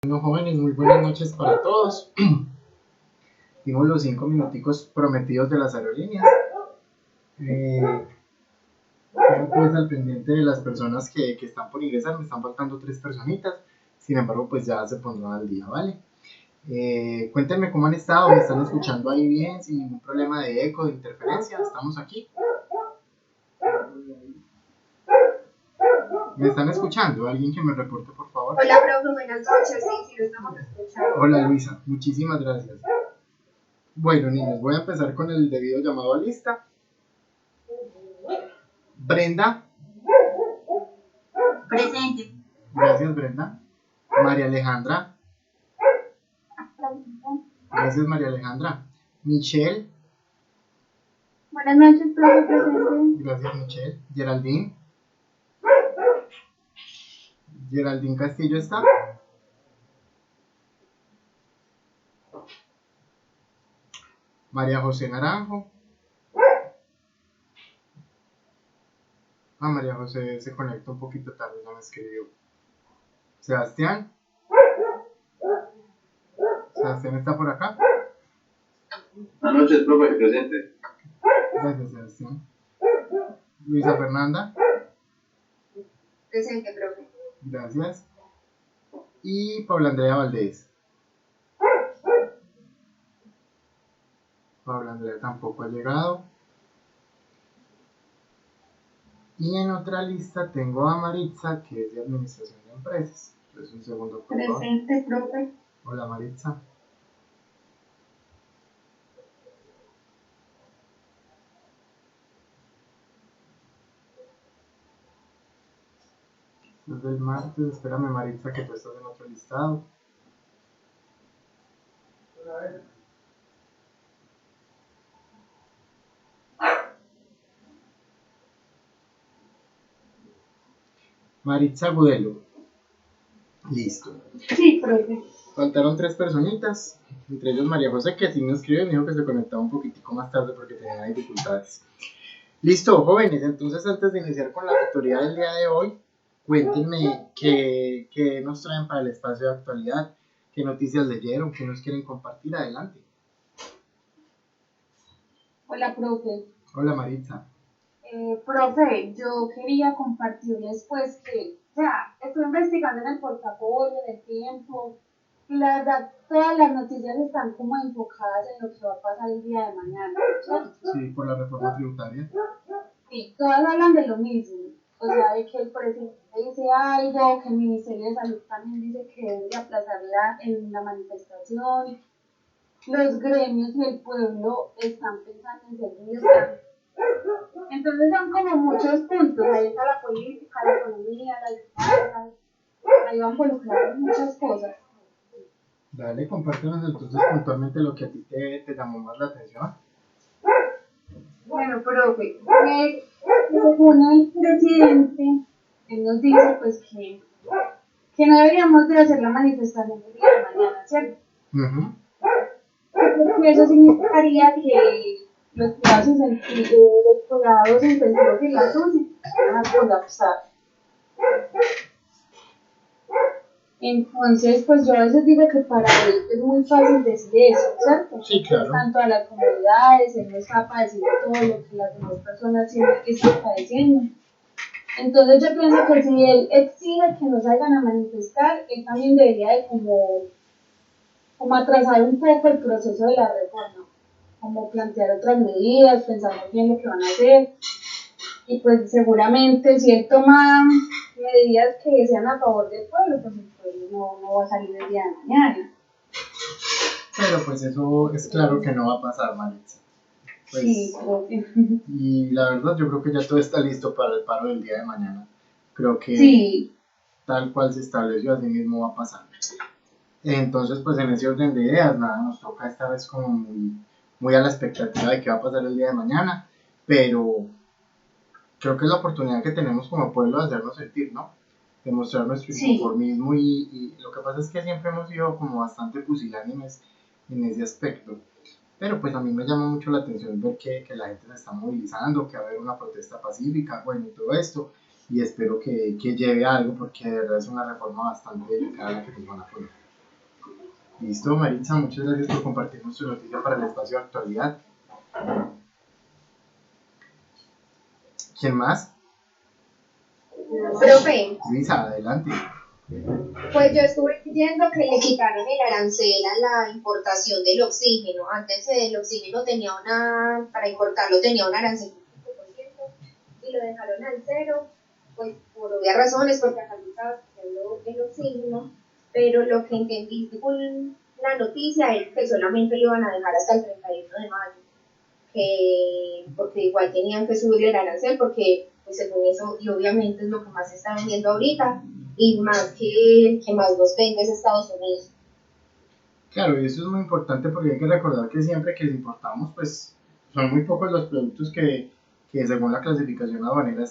Bueno, jóvenes, muy buenas noches para todos. Dimos los 5 minuticos prometidos de las aerolíneas. Quedo pues al pendiente de las personas que están por ingresar. Me están faltando 3 personitas. Sin embargo, pues ya se pondrán al día, ¿vale? Cuéntenme cómo han estado. ¿Me están escuchando ahí bien? Sin ningún problema de eco, de interferencia. Estamos aquí. ¿Me están escuchando? ¿Alguien que me reporte, por favor? Hola, profe, buenas noches. Sí, lo estamos escuchando. Hola, Luisa. Muchísimas gracias. Bueno, niños, voy a empezar con el debido llamado a lista. Brenda. Presente. Gracias, Brenda. María Alejandra. Gracias, María Alejandra. Michelle. Buenas noches, profe, presente. Gracias, Michelle. Geraldine. Geraldine Castillo está. María José Naranjo. María José se conecta un poquito tarde, ya me escribió. Sebastián. Sebastián está por acá. Buenas noches, profe, presente. Gracias, Sebastián. Luisa Fernanda. Presente, profe. Gracias. Y Paula Andrea Valdés. Paula Andrea tampoco ha llegado. Y en otra lista tengo a Maritza, que es de Administración de Empresas. Entonces, un segundo, por favor. Presente, profe. Hola, Maritza. Desde el martes, espérame, Maritza, que tú estás en otro listado. Maritza Gudelo. Listo. Sí, profe. Faltaron 3 personitas, entre ellos María José, que sí me escribe y me dijo que se conectaba un poquitico más tarde porque tenía dificultades. Listo, jóvenes, entonces antes de iniciar con la tutoría del día de hoy, cuéntenme qué nos traen para el espacio de actualidad, qué noticias leyeron, qué nos quieren compartir. Adelante. Hola, profe. Hola, Maritza. Profe, yo quería compartirles pues que, o sea, estoy investigando en el portafolio, en el tiempo, y la verdad, todas las noticias están como enfocadas en lo que va a pasar el día de mañana, ¿cierto? Sí, por la reforma tributaria. Sí, todas hablan de lo mismo, o sea, de que el presidente dice algo, que el Ministerio de Salud también dice que debe de aplazarla en la manifestación, los gremios y el pueblo están pensando en seguirla. Entonces son como muchos puntos, ahí está la política, la economía, las finanzas, ahí van involucradas muchas cosas. Dale, compártenos entonces puntualmente lo que a ti te llamó más la atención. Bueno, profe, según el presidente, él nos dice pues que no deberíamos de hacer la manifestación el día de mañana, ¿cierto? Porque eso significaría que los cuidados intensivos y las UCI van a colapsar. Entonces, pues yo a veces digo que para él es muy fácil decir eso, ¿cierto? Sí, claro. Están todas las comunidades, él no está padeciendo todo lo que las demás personas están padeciendo. Entonces yo pienso que si él exige que no salgan a manifestar, él también debería de como atrasar un poco el proceso de la reforma, como plantear otras medidas, pensar muy bien lo que van a hacer. Y pues seguramente si él toma medidas que sean a favor del pueblo, pues el pueblo no va a salir el día de mañana. Pero pues eso es claro que no va a pasar, Maritza. Pues, sí, profe. Y la verdad yo creo que ya todo está listo para el paro del día de mañana. Creo que sí, tal cual se estableció, así mismo va a pasar. Entonces pues en ese orden de ideas, nada, nos toca esta vez como muy a la expectativa de qué va a pasar el día de mañana, pero creo que es la oportunidad que tenemos como pueblo de hacernos sentir, ¿no? De mostrar nuestro inconformismo y lo que pasa es que siempre hemos sido como bastante pusilánimes en ese aspecto. Pero pues a mí me llama mucho la atención ver que la gente se está movilizando, que va a haber una protesta pacífica, bueno, y todo esto, y espero que lleve a algo porque de verdad es una reforma bastante delicada la que nos van a poner. Listo, Maritza, muchas gracias por compartirnos tu noticia para el espacio de actualidad. ¿Quién más? Profe, Luisa, adelante. pues yo estuve viendo que le quitaron el arancel a la importación del oxígeno. Antes el oxígeno para importarlo tenía un arancel del 5% y lo dejaron al cero, pues por obvias razones, porque acá se estaba haciendo el oxígeno, pero lo que entendí según la noticia es que solamente lo iban a dejar hasta el 31 de mayo, porque igual tenían que subir el arancel, porque pues según eso, y obviamente es lo que más se está vendiendo ahorita, y más que más nos vende es Estados Unidos. Claro, y eso es muy importante porque hay que recordar que siempre que importamos, pues son muy pocos los productos que según la clasificación aduanera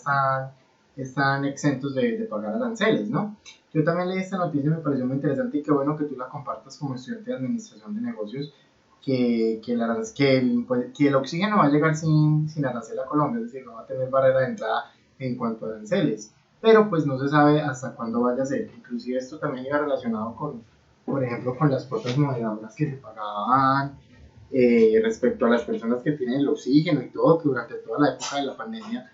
están exentos de pagar aranceles, ¿no? Yo también leí esta noticia y me pareció muy interesante y qué bueno que tú la compartas como estudiante de administración de negocios, que el oxígeno va a llegar sin arancel a Colombia, es decir, no va a tener barrera de entrada en cuanto a aranceles, pero pues no se sabe hasta cuándo vaya a ser. Inclusive esto también iba relacionado con, por ejemplo, con las cuotas moderadoras que se pagaban respecto a las personas que tienen el oxígeno y todo, que durante toda la época de la pandemia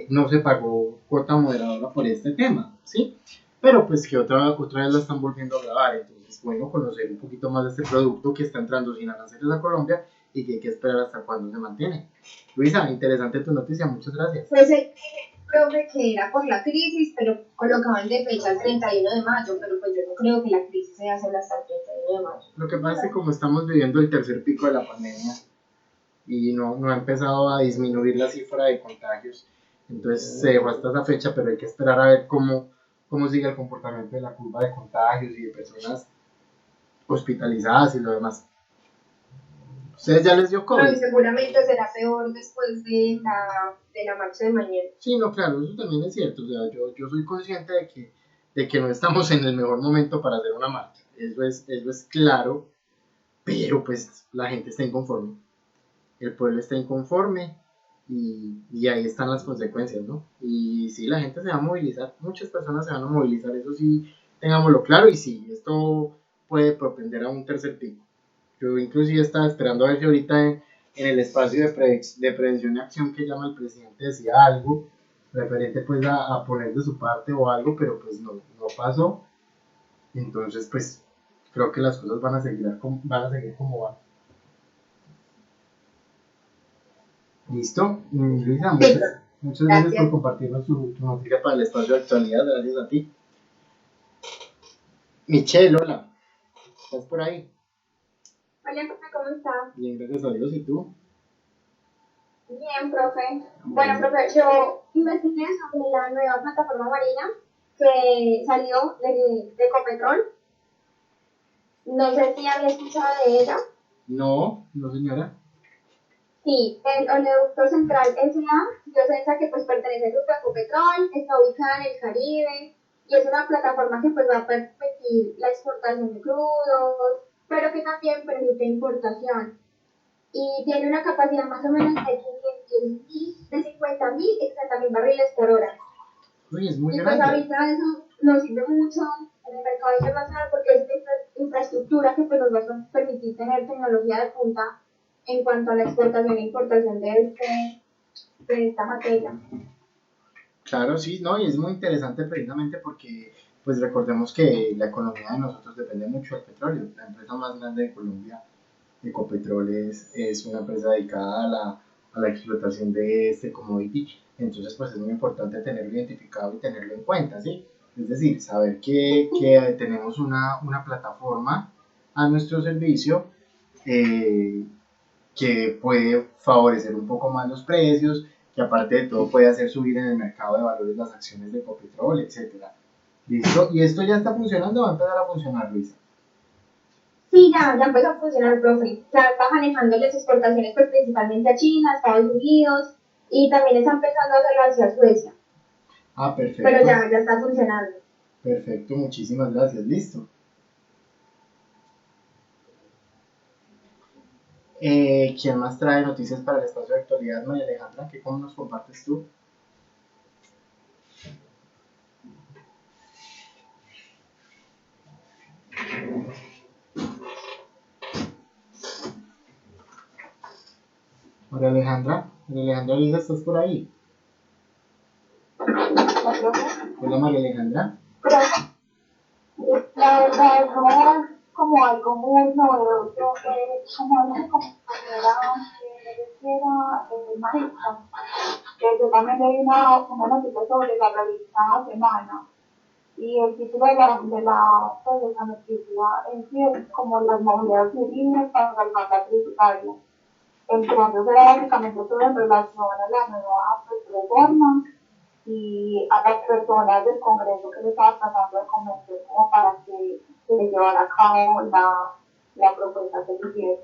no se pagó cuota moderadora por este tema, ¿sí? Pero pues que otra vez lo están volviendo a grabar, entonces bueno, conocer un poquito más de este producto que está entrando sin aranceles a Colombia y que hay que esperar hasta cuándo se mantiene. Luisa, interesante tu noticia, muchas gracias. Pues profe, que era por la crisis, pero colocaban de fecha el 31 de mayo, pero pues yo no creo que la crisis sea solo hasta el 31 de mayo. Lo que pasa es que como estamos viviendo el tercer pico de la pandemia y no ha empezado a disminuir la cifra de contagios, entonces se dejó hasta esa fecha, pero hay que esperar a ver cómo sigue el comportamiento de la curva de contagios y de personas hospitalizadas y lo demás. ¿Ustedes ya les dio COVID? No, y seguramente será peor después de la marcha de mañana. Sí, no, claro, eso también es cierto. O sea, yo soy consciente de que no estamos en el mejor momento para hacer una marcha. Eso es claro, pero pues la gente está inconforme. El pueblo está inconforme y ahí están las consecuencias, ¿no? Y sí, la gente se va a movilizar, muchas personas se van a movilizar, eso sí, tengámoslo claro, y sí, esto puede propender a un tercer pico. Yo inclusive estaba esperando a ver si ahorita en el espacio de prevención y acción que llama el presidente decía algo referente pues a poner de su parte o algo, pero pues no pasó. Entonces pues creo que las cosas van a seguir como van. ¿Listo? Luisa, muchas gracias por compartirnos tu noticia para el espacio de actualidad, gracias a ti. Michelle, hola, ¿estás por ahí? Hola, profe, ¿cómo está? Bien, gracias a Dios, ¿y tú? Bien, profe. Bueno, profe, yo investigué sobre la nueva plataforma marina que salió de Ecopetrol. No sé si había escuchado de ella. No señora. Sí, el oleoducto central S.A. yo sé que pues pertenece al grupo Ecopetrol, está ubicada en el Caribe y es una plataforma que pues va a permitir la exportación de crudos, pero que también permite importación. Y tiene una capacidad más o menos de 50.000 y 60.000 barriles por hora. Uy, es muy y grande. Pues ahorita eso nos sirve mucho en el mercado internacional porque es infraestructura que pues nos va a permitir tener tecnología de punta en cuanto a la exportación e importación de esta materia. Claro, sí, no, y es muy interesante precisamente porque, pues recordemos que la economía de nosotros depende mucho del petróleo. La empresa más grande de Colombia, Ecopetrol, es una empresa dedicada a la explotación de este commodity. Entonces, pues es muy importante tenerlo identificado y tenerlo en cuenta, ¿sí? Es decir, saber que tenemos una plataforma a nuestro servicio que puede favorecer un poco más los precios, que aparte de todo puede hacer subir en el mercado de valores las acciones de Ecopetrol, etcétera. ¿Listo? ¿Y esto ya está funcionando o va a empezar a funcionar, Luisa? Sí, ya empezó a funcionar, profe. Ya está manejando las exportaciones pues, principalmente a China, a Estados Unidos y también está empezando a hacerlo hacia Suecia. Ah, perfecto. Pero ya está funcionando. Perfecto, muchísimas gracias, listo. ¿Quién más trae noticias para el espacio de actualidad, María Alejandra? ¿Cómo nos compartes tú? María Alejandra Liga, ¿estás por ahí? Hola María Alejandra. Pero la verdad no es como algo muy novedoso, como dice compañera me refiero Marisa, yo también leí una noticia sobre la revista Semana y el título pues, de la noticia es como las movilidades civiles para el manda tributario. Entonces era básicamente todo en relación a la nueva pues, reforma y a las personas del Congreso que le estaba tratando de convencer como para que se llevara a cabo la propuesta que se quiere.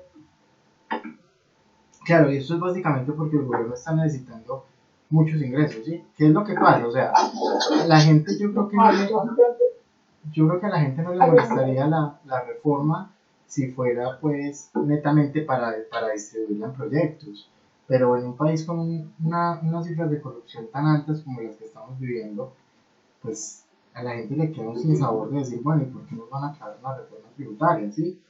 Claro, y eso es básicamente porque el gobierno está necesitando muchos ingresos, ¿sí? ¿Qué es lo que pasa? O sea, la gente yo creo que a la gente no le molestaría la reforma si fuera pues netamente para distribuirla en proyectos, pero en un país con unas cifras de corrupción tan altas como las que estamos viviendo, pues a la gente le queda un sinsabor de decir, bueno, ¿y por qué nos van a crear una reforma tributaria? ¿Sí?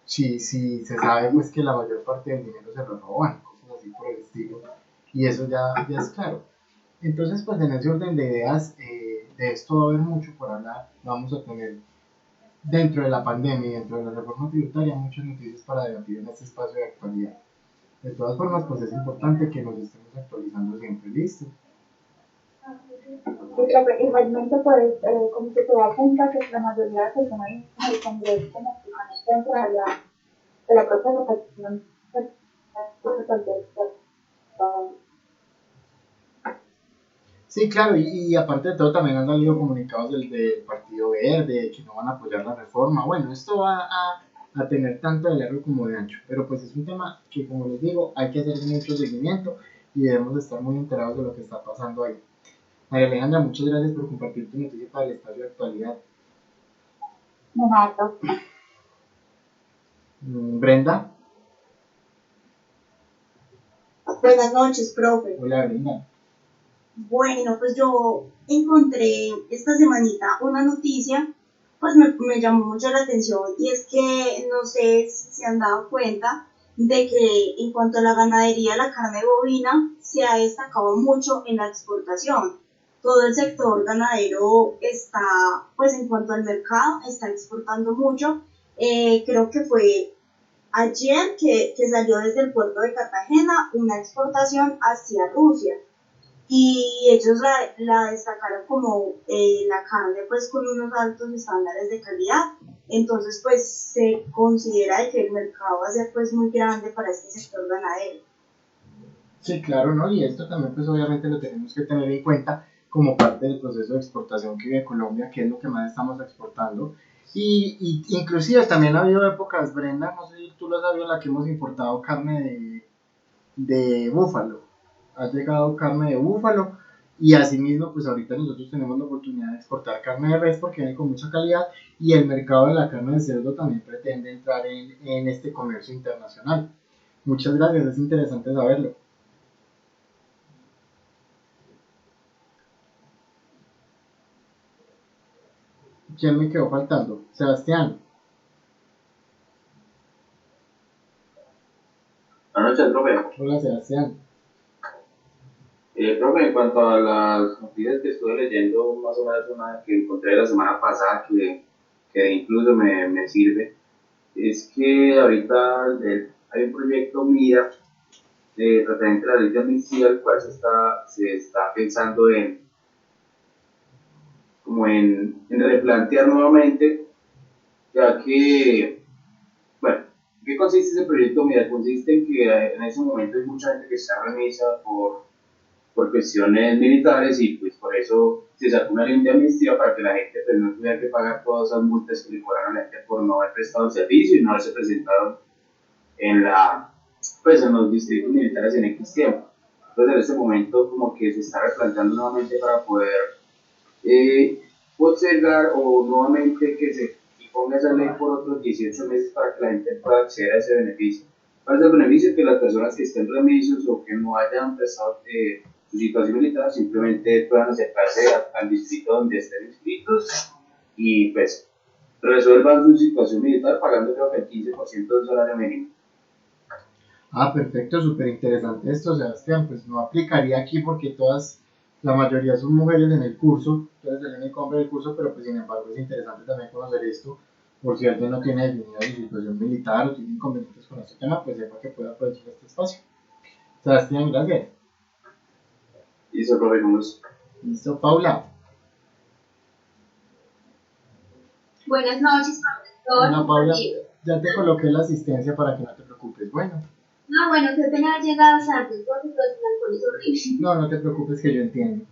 Si se sabe pues que la mayor parte del dinero se lo roban, cosas así por el estilo, y eso ya es claro. Entonces, pues en ese orden de ideas, de esto va a haber mucho por hablar. Vamos a tener dentro de la pandemia y dentro de la reforma tributaria muchas noticias para debatir en este espacio de actualidad. De todas formas, pues es importante que nos estemos actualizando siempre. ¿Listo? Igualmente, pues, como se te da cuenta que la mayoría de personas en el Congreso como que están en contra de la propia votación, Sí, claro, y aparte de todo también han salido comunicados del Partido Verde que no van a apoyar la reforma. Bueno, esto va a tener tanto de largo como de ancho, pero pues es un tema que, como les digo, hay que hacer mucho seguimiento y debemos de estar muy enterados de lo que está pasando ahí. María Alejandra, muchas gracias por compartir tu noticia para el espacio de actualidad. Brenda. Buenas noches, profe. Hola, Brenda. Bueno, pues yo encontré esta semanita una noticia, pues me llamó mucho la atención y es que no sé si se han dado cuenta de que en cuanto a la ganadería, la carne bovina se ha destacado mucho en la exportación. Todo el sector ganadero está, pues en cuanto al mercado, está exportando mucho. Creo que fue ayer que salió desde el puerto de Cartagena una exportación hacia Rusia y ellos la destacaron como la carne pues con unos altos estándares de calidad. Entonces pues se considera que el mercado va a ser pues muy grande para este sector ganadero. Sí, claro, ¿no? Y esto también pues obviamente lo tenemos que tener en cuenta como parte del proceso de exportación que vive Colombia, que es lo que más estamos exportando. Y inclusive también ha habido épocas, Brenda, no sé si tú lo has sabido, en la que hemos importado carne de búfalo. Ha llegado carne de búfalo y asimismo pues ahorita nosotros tenemos la oportunidad de exportar carne de res porque viene con mucha calidad y el mercado de la carne de cerdo también pretende entrar en este comercio internacional. Muchas gracias, es interesante saberlo. ¿Quién me quedó faltando? Sebastián. Buenas noches, profe. Hola, Sebastián. Profe, en cuanto a las noticias que estuve leyendo, más o menos una que encontré la semana pasada que incluso me sirve, es que ahorita hay un proyecto MIDA referente a la ley de amnistía, el cual se está pensando en replantear nuevamente, ya que, bueno, ¿qué consiste ese proyecto MIDA? Consiste en que en ese momento hay mucha gente que está remisa por cuestiones militares y pues por eso se sacó una ley de amnistía para que la gente pues no tuviera que pagar todas esas multas que le cobraron a la gente por no haber prestado el servicio y no haberse presentado en los distritos militares en X tiempo. Entonces en este momento como que se está replanteando nuevamente para poder postergar o nuevamente que se ponga esa ley por otros 18 meses para que la gente pueda acceder a ese beneficio. ¿Cuál es el beneficio? Que las personas que estén remisios o que no hayan prestado su situación militar simplemente puedan acercarse al distrito donde estén inscritos y pues resuelvan su situación militar pagando creo que el 15% del salario mínimo. Ah, perfecto, súper interesante esto, Sebastián. Pues no aplicaría aquí porque la mayoría son mujeres en el curso, tú eres el único hombre del curso, pero pues sin embargo es interesante también conocer esto, por si alguien no tiene definida su situación militar o tiene inconvenientes con este tema, pues sepa que puede aprovechar este espacio. Sebastián, gracias. Listo, profe, con gusto. Listo, Paula. Buenas noches, profesor. Hola, Paula. Ya te coloqué la asistencia para que no te preocupes. Bueno. No, bueno, que tenga llegadas antes, porque los trancones horribles. No, no te preocupes que yo entiendo.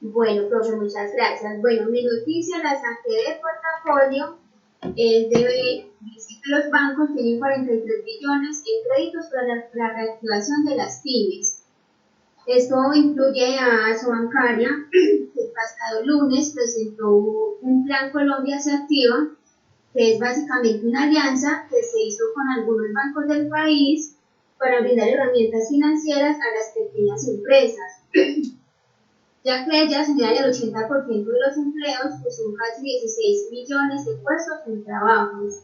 Bueno, profe, muchas gracias. Bueno, mi noticia la saqué de portafolio. Dice que los bancos tienen 43 billones en créditos para la reactivación de las pymes. Esto incluye a Asobancaria, que el pasado lunes presentó un plan Colombia se activa, que es básicamente una alianza que se hizo con algunos bancos del país para brindar herramientas financieras a las pequeñas empresas, ya que ellas generan el 80% de los empleos, que son casi 16 millones de puestos en trabajos.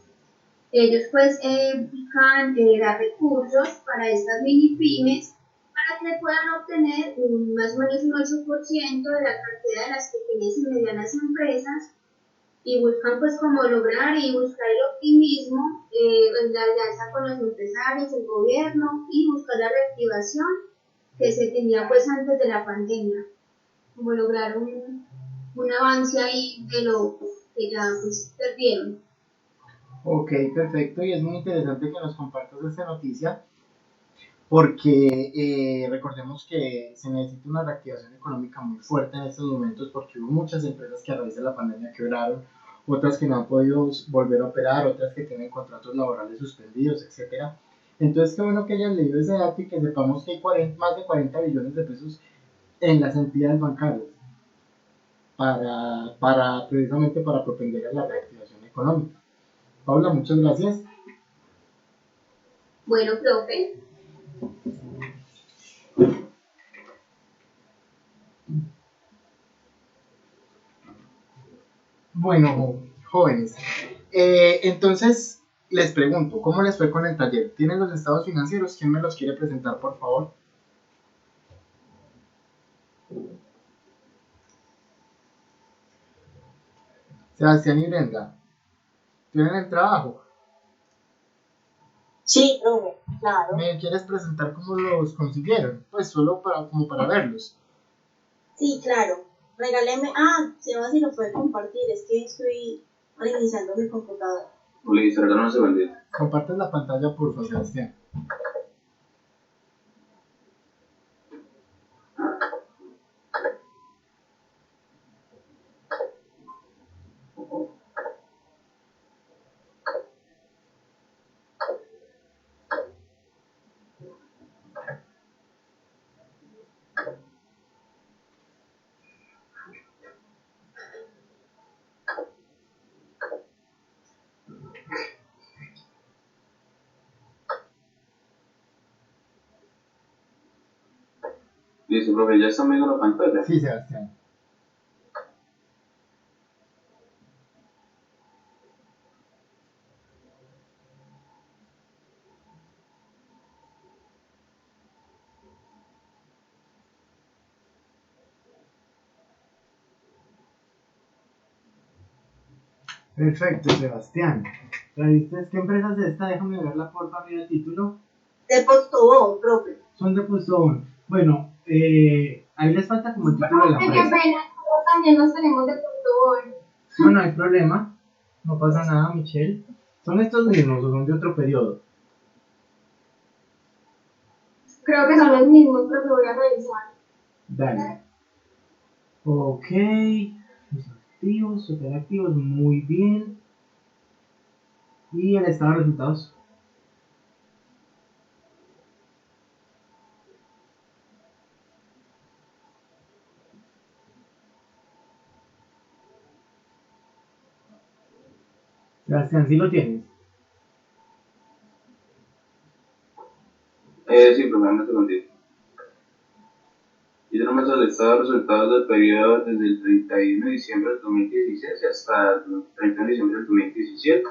Ellos pues buscan dar recursos para estas mini pymes para que puedan obtener más o menos un 8% de la cartera de las pequeñas y medianas empresas, y buscan pues como lograr y buscar el optimismo en la alianza con los empresarios, el gobierno, y buscar la reactivación que se tenía pues antes de la pandemia, como lograr un avance ahí de lo que ya pues perdieron. Ok, perfecto, y es muy interesante que nos compartas esta noticia porque recordemos que se necesita una reactivación económica muy fuerte en estos momentos porque hubo muchas empresas que a raíz de la pandemia quebraron, otras que no han podido volver a operar, otras que tienen contratos laborales suspendidos, etcétera. Entonces, qué bueno que hayan leído ese dato y que sepamos que hay más de 40 billones de pesos en las entidades bancarias precisamente para propender a la reactivación económica. Paula, muchas gracias. Bueno, profe. Bueno, jóvenes, entonces les pregunto, ¿cómo les fue con el taller? ¿Tienen los estados financieros? ¿Quién me los quiere presentar, por favor? Sebastián y Brenda, ¿tienen el trabajo? Sí, profe, claro. ¿Me quieres presentar cómo los consiguieron? Pues solo como para verlos. Sí, claro. Regáleme. Ah, Seba, si lo puede compartir. Es que estoy reiniciando mi computadora. Listo, regálame un segundito. Compartes la pantalla, por favor, Sebastián. Listo, profe, ¿ya están viendo la pantalla? Sí, Sebastián. Perfecto, Sebastián. ¿Viste qué empresa es esta? Déjame verla por favor el título. De Postobón, profe. Son de Postobón. Bueno, ahí les falta como el título de la Qué empresa. pena, también nos tenemos de Portugal. No, no hay problema. No pasa nada, Michelle. ¿Son estos mismos o son de otro periodo? Creo que son los mismos, pero lo voy a revisar. Dale. Ok. Los activos, superactivos, muy bien. Y el estado de resultados. Sebastián, ¿sí lo tienes? Sí, profe, dame un segundito. Y tenemos el estado de resultados del periodo desde el 31 de diciembre del 2016 hasta el 31 de diciembre del 2017.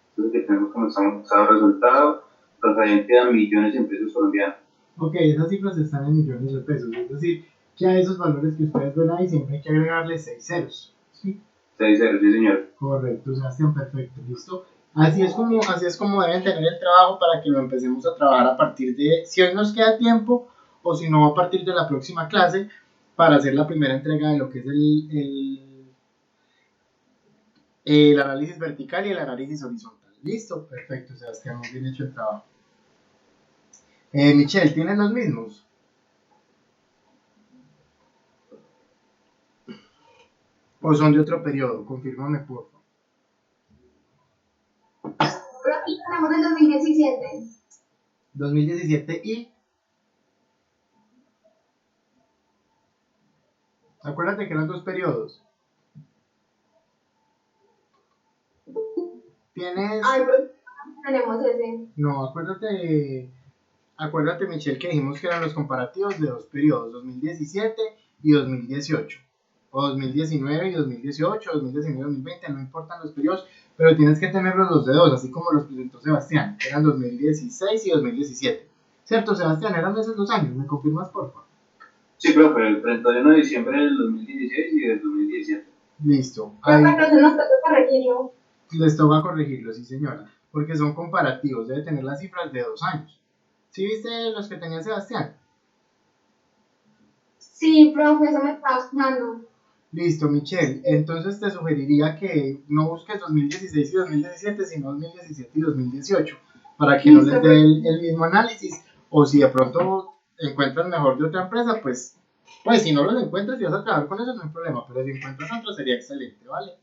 Entonces, que tenemos como estado de resultado. referente a millones en pesos colombianos. Ok, esas cifras están en millones de pesos, es decir, que a esos valores que ustedes ven ahí siempre hay que agregarle 6 ceros. ¿Sí? 6 ceros, sí señor. Correcto, Sebastián, perfecto, listo. Así es como deben tener el trabajo para que lo empecemos a trabajar a partir de, si hoy nos queda tiempo, o si no, a partir de la próxima clase, para hacer la primera entrega de lo que es el análisis vertical y el análisis horizontal. Listo, perfecto, Sebastián, muy bien hecho el trabajo. Michelle, ¿tienen los mismos? ¿O son de otro periodo? Confírmame, por favor. Pero aquí tenemos el 2017. 2017 y... Acuérdate que eran 2 periodos. Tienes... Ay, pero tenemos ese. No, acuérdate, Michelle, que dijimos que eran los comparativos de 2 periodos, 2017 y 2018. O 2019 y 2018, 2019 y 2020, no importan los periodos, pero tienes que tenerlos los de 2, así como los presentó Sebastián, que eran 2016 y 2017. ¿Cierto, Sebastián? Eran esos 2 años, ¿me confirmas, por favor? Sí, profe, el 31 de diciembre del 2016 y del 2017. Listo. Pero Ahí entonces nos toca corregirlo. les toca corregirlo, sí señora, porque son comparativos, debe tener las cifras de 2 años. ¿Sí viste los que tenía Sebastián? Sí, profe, eso me está gustando. Listo, Michelle. Entonces te sugeriría que no busques 2016 y 2017, sino 2017 y 2018, para que no les dé el mismo análisis. O si de pronto encuentras mejor de otra empresa, pues si no los encuentras y vas a trabajar con eso, no hay problema. Pero si encuentras otro, sería excelente, ¿vale?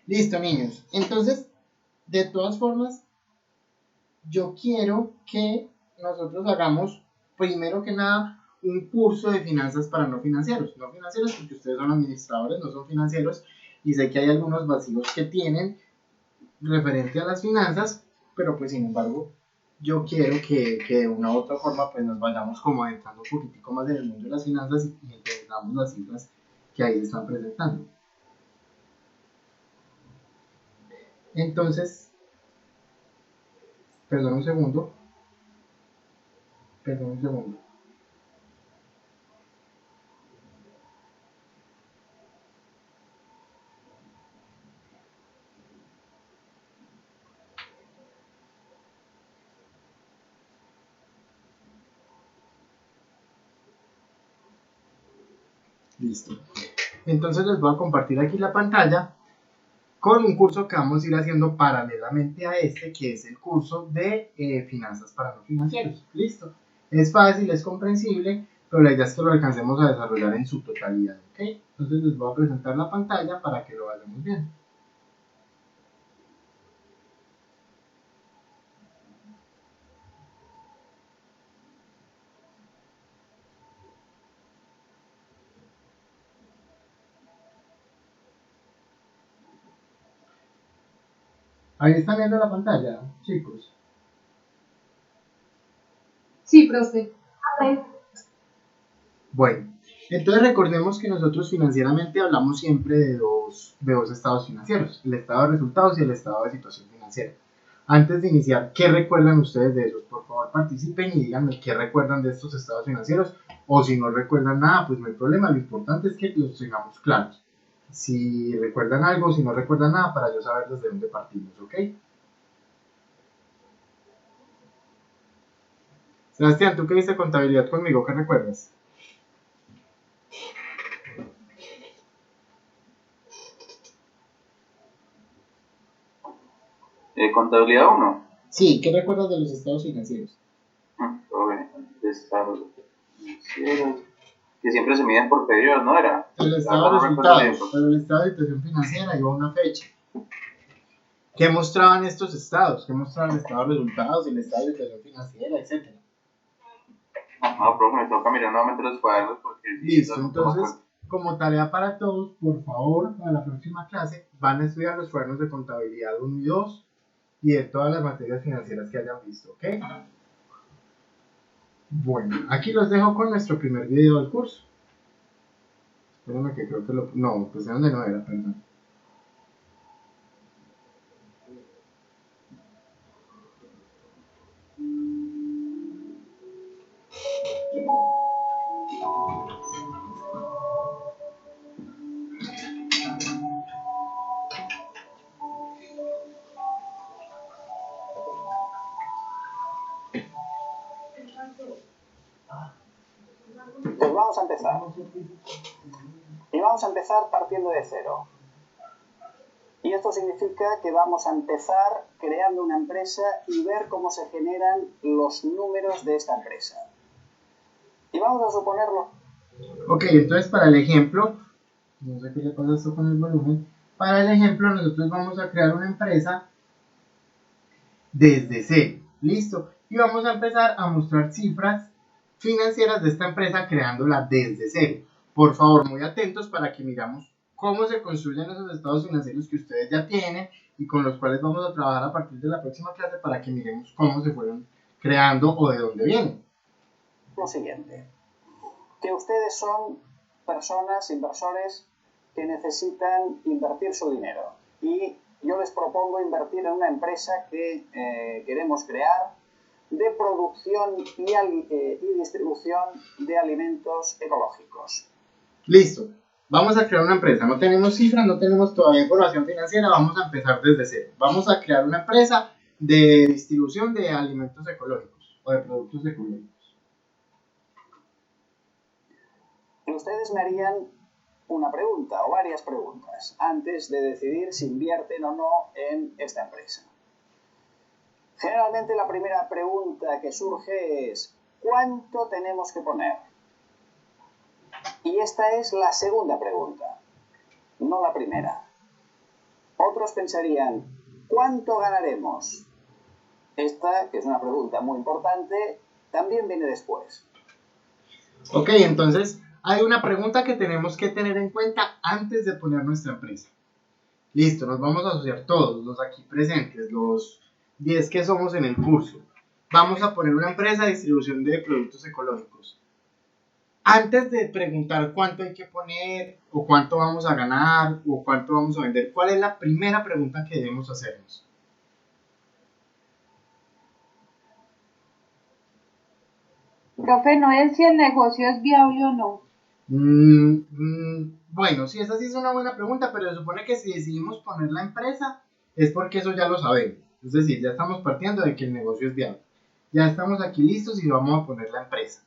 Listo, niños. Entonces, de todas formas, yo quiero que nosotros hagamos, primero que nada, un curso de finanzas para no financieros. No financieros porque ustedes son administradores, no son financieros, y sé que hay algunos vacíos que tienen referente a las finanzas, pero pues sin embargo, yo quiero que de una u otra forma pues nos vayamos como adentrando un poquitico más en el mundo de las finanzas y entendamos las cifras que ahí se están presentando. Entonces, perdón un segundo. Listo. Entonces les voy a compartir aquí la pantalla con un curso que vamos a ir haciendo paralelamente a este, que es el curso de finanzas para no financieros. Listo. Es fácil, es comprensible, pero la idea es que lo alcancemos a desarrollar en su totalidad. ¿Ok? Entonces les voy a presentar la pantalla para que lo vayamos viendo. Ahí están viendo la pantalla, chicos. Sí, profe. Bueno, entonces recordemos que nosotros financieramente hablamos siempre de dos estados financieros, el estado de resultados y el estado de situación financiera. Antes de iniciar, ¿qué recuerdan ustedes de esos? Por favor, participen y díganme qué recuerdan de estos estados financieros, o si no recuerdan nada, pues no hay problema, lo importante es que los tengamos claros. Si recuerdan algo, si no recuerdan nada, para yo saber desde dónde partimos, ¿ok? Sebastián, tú que viste contabilidad conmigo, ¿qué recuerdas? ¿Contabilidad 1? Sí, ¿qué recuerdas de los estados financieros? Estados financieros, que siempre se miden por periodos, ¿no era? El estado de resultados, pero el estado de situación financiera iba a una fecha. ¿Qué mostraban estos estados? ¿Qué mostraban el estado de resultados, el estado de situación financiera, etcétera? No, profe, me toca mirar nuevamente los cuadernos porque... Listo, entonces, como tarea para todos, por favor, para la próxima clase, van a estudiar los cuadernos de contabilidad 1 y 2 y de todas las materias financieras que hayan visto, ¿ok? Bueno, aquí los dejo con nuestro primer video del curso. Espérenme que creo que lo... No, pues de donde no era, perdón. vamos a empezar. Y vamos a empezar partiendo de cero. Y esto significa que vamos a empezar creando una empresa y ver cómo se generan los números de esta empresa. Y vamos a suponerlo. Ok, entonces para el ejemplo, no sé qué le pasa a esto con el volumen. Para el ejemplo, nosotros vamos a crear una empresa desde cero. ¿Listo? Y vamos a empezar a mostrar cifras financieras de esta empresa creándola desde cero. Por favor, muy atentos para que miramos cómo se construyen esos estados financieros que ustedes ya tienen y con los cuales vamos a trabajar a partir de la próxima clase para que miremos cómo se fueron creando o de dónde vienen. Lo siguiente, que ustedes son personas, inversores, que necesitan invertir su dinero. Y yo les propongo invertir en una empresa que queremos crear de producción y distribución de alimentos ecológicos. Listo. Vamos a crear una empresa. No tenemos cifras, no tenemos todavía información financiera. Vamos a empezar desde cero. Vamos a crear una empresa de distribución de alimentos ecológicos o de productos ecológicos. Y ustedes me harían una pregunta o varias preguntas antes de decidir si invierten o no en esta empresa. Generalmente la primera pregunta que surge es ¿cuánto tenemos que poner? Y esta es la segunda pregunta, no la primera. Otros pensarían ¿cuánto ganaremos? Esta, que es una pregunta muy importante, también viene después. Ok, entonces hay una pregunta que tenemos que tener en cuenta antes de poner nuestra empresa. Listo, nos vamos a asociar todos los aquí presentes, los 10 que somos en el curso. Vamos a poner una empresa de distribución de productos ecológicos. Antes de preguntar cuánto hay que poner, o cuánto vamos a ganar, o cuánto vamos a vender, ¿cuál es la primera pregunta que debemos hacernos? Profe, no es si el negocio es viable o no. Bueno, sí, esa sí es una buena pregunta, pero se supone que si decidimos poner la empresa es porque eso ya lo sabemos. Es decir, ya estamos partiendo de que el negocio es viable. Ya estamos aquí listos y vamos a poner la empresa.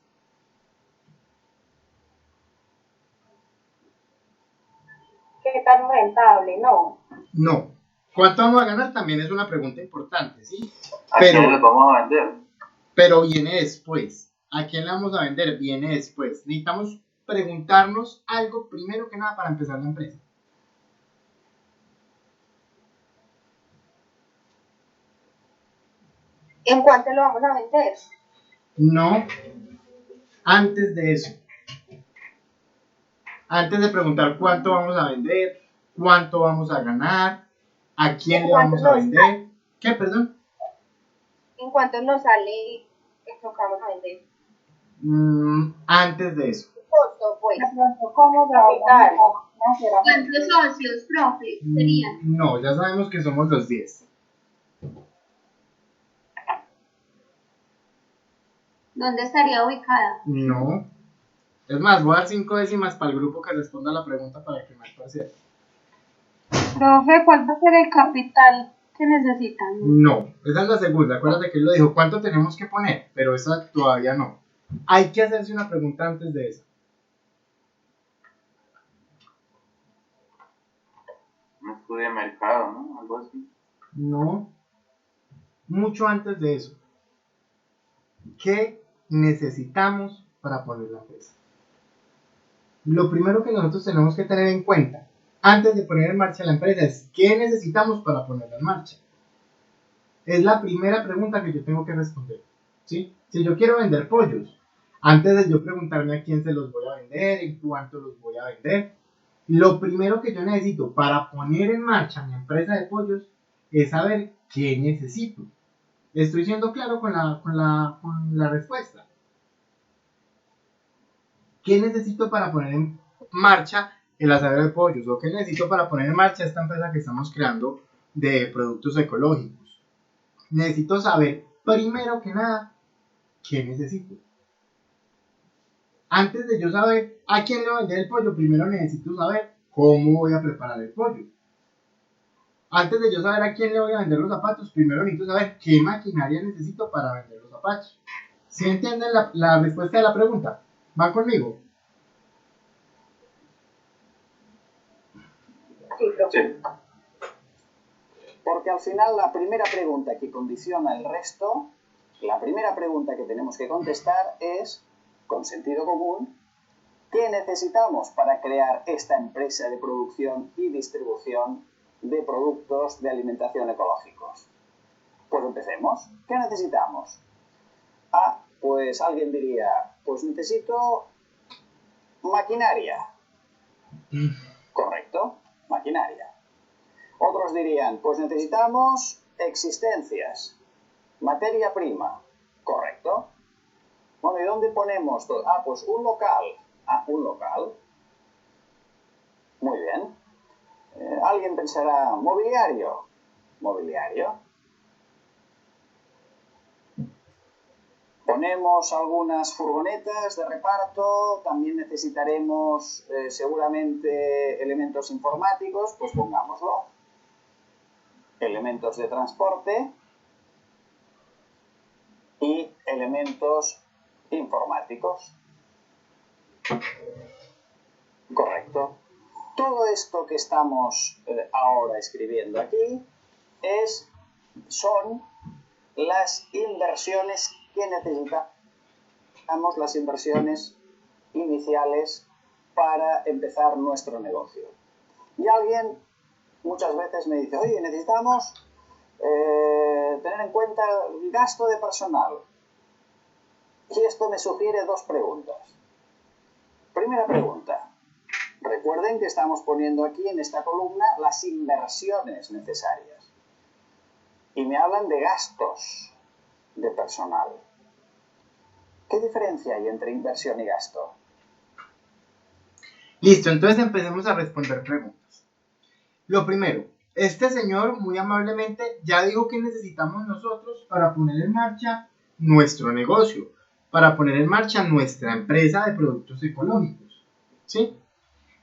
¿Qué tan rentable? No. No. ¿Cuánto vamos a ganar? También es una pregunta importante, ¿sí? ¿A quién le vamos a vender? Pero viene después. ¿A quién le vamos a vender? Viene después. Necesitamos preguntarnos algo primero que nada para empezar la empresa. ¿En cuánto lo vamos a vender? No. Antes de eso. Antes de preguntar cuánto vamos a vender, cuánto vamos a ganar, a quién le vamos a vender. ¿Qué, perdón? ¿En cuánto nos sale esto que vamos a vender? Antes de eso. Costo, pues. ¿Cómo Capital. ¿Cuántos socios, profe, serían? No, ya sabemos que somos los 10. ¿Dónde estaría ubicada? No. Es más, voy a dar 5 décimas para el grupo que responda a la pregunta para que me parcial. Profe, ¿cuál va a ser el capital que necesitan? No, esa es la segunda. Acuérdate que él lo dijo, ¿cuánto tenemos que poner? Pero esa todavía no. Hay que hacerse una pregunta antes de esa. Un estudio de mercado, ¿no? Algo así. No. Mucho antes de eso. ¿Qué necesitamos para poner la empresa? Lo primero que nosotros tenemos que tener en cuenta antes de poner en marcha la empresa es ¿qué necesitamos para ponerla en marcha? Es la primera pregunta que yo tengo que responder, ¿sí? Si yo quiero vender pollos, antes de yo preguntarme a quién se los voy a vender, en cuánto los voy a vender, lo primero que yo necesito para poner en marcha mi empresa de pollos es saber qué necesito. ¿Estoy siendo claro con la respuesta? ¿Qué necesito para poner en marcha el asadero de pollos? ¿O qué necesito para poner en marcha esta empresa que estamos creando de productos ecológicos? Necesito saber, primero que nada, qué necesito. Antes de yo saber a quién le voy a vender el pollo, primero necesito saber cómo voy a preparar el pollo. Antes de yo saber a quién le voy a vender los zapatos, primero necesito saber qué maquinaria necesito para vender los zapatos. ¿Sí entienden la respuesta de la pregunta? ¿Van conmigo? Sí, profe. Sí. Porque al final la primera pregunta que condiciona el resto, la primera pregunta que tenemos que contestar es, con sentido común, ¿qué necesitamos para crear esta empresa de producción y distribución de productos de alimentación ecológicos? Pues empecemos. ¿Qué necesitamos? Ah, pues alguien diría, pues necesito maquinaria. Correcto, maquinaria. Otros dirían, pues necesitamos existencias, materia prima. Correcto. Bueno, ¿y dónde ponemos todo? Ah, pues un local. Ah, un local. Muy bien. Alguien pensará, mobiliario. Mobiliario. Ponemos algunas furgonetas de reparto, también necesitaremos seguramente elementos informáticos, pues pongámoslo. Elementos de transporte y elementos informáticos. Correcto. Todo esto que estamos ahora escribiendo aquí son las inversiones que necesitamos, las inversiones iniciales para empezar nuestro negocio. Y alguien muchas veces me dice, oye, necesitamos tener en cuenta el gasto de personal. Y esto me sugiere dos preguntas. Primera pregunta. Recuerden que estamos poniendo aquí en esta columna las inversiones necesarias. Y me hablan de gastos de personal. ¿Qué diferencia hay entre inversión y gasto? Listo, entonces empecemos a responder preguntas. Lo primero, este señor muy amablemente ya dijo que necesitamos nosotros para poner en marcha nuestro negocio, para poner en marcha nuestra empresa de productos ecológicos, ¿sí?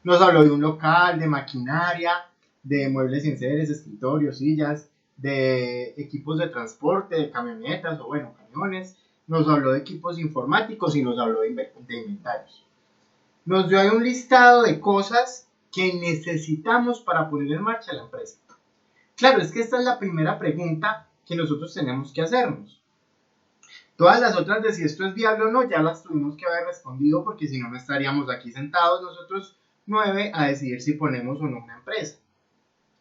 Nos habló de un local, de maquinaria, de muebles y enseres, escritorios, sillas, de equipos de transporte, de camionetas o bueno, camiones. Nos habló de equipos informáticos y nos habló de inventarios. Nos dio ahí un listado de cosas que necesitamos para poner en marcha la empresa. Claro, es que esta es la primera pregunta que nosotros tenemos que hacernos. Todas las otras de si esto es viable o no, ya las tuvimos que haber respondido porque si no, no estaríamos aquí sentados nosotros 9 a decidir si ponemos o no una empresa.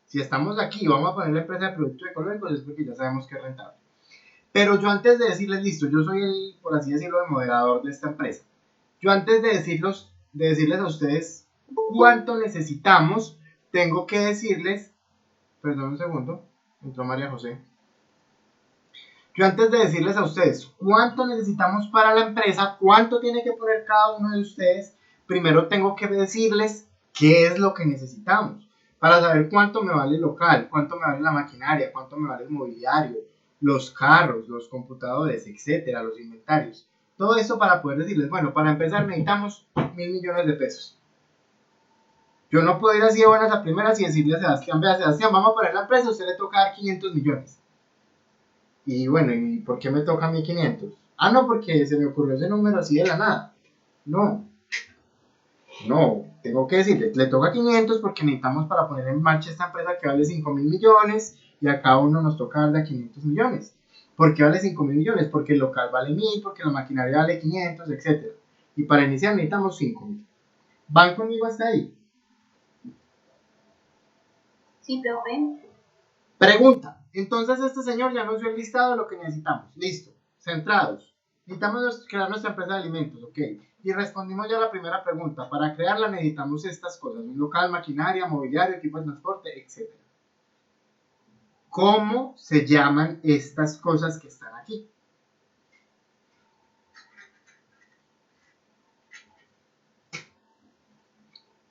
Si estamos aquí y vamos a poner la empresa de productos ecológicos es porque ya sabemos que es rentable. Pero yo antes de decirles, listo, yo soy el, por así decirlo, el moderador de esta empresa. Yo antes de decirles a ustedes cuánto necesitamos, tengo que decirles, perdón un segundo, entró María José. Yo antes de decirles a ustedes cuánto necesitamos para la empresa, cuánto tiene que poner cada uno de ustedes, primero tengo que decirles qué es lo que necesitamos, para saber cuánto me vale el local, cuánto me vale la maquinaria, cuánto me vale el mobiliario, los carros, los computadores, etcétera, los inventarios. Todo eso para poder decirles, bueno, para empezar necesitamos 1.000 millones de pesos. Yo no puedo ir así de buenas a primeras y decirle a Sebastián, vea Sebastián, vamos a poner la empresa, a usted le toca dar 500 millones. Y bueno, ¿y por qué me toca a mí 500? Ah, no, porque se me ocurrió ese número así de la nada. No, tengo que decirle, le toca 500 porque necesitamos para poner en marcha esta empresa que vale 5.000 millones y a cada uno nos toca darle 500 millones. ¿Por qué vale 5.000 millones? Porque el local vale 1.000, porque la maquinaria vale 500, etc. Y para iniciar necesitamos 5.000. ¿Van conmigo hasta ahí? Sí, profe. Pregunta. Entonces este señor ya nos dio el listado de lo que necesitamos. Listo. Centrados. Necesitamos crear nuestra empresa de alimentos, ok. Y respondimos ya a la primera pregunta. Para crearla necesitamos estas cosas. Un local, maquinaria, mobiliario, equipo de transporte, etc. ¿Cómo se llaman estas cosas que están aquí?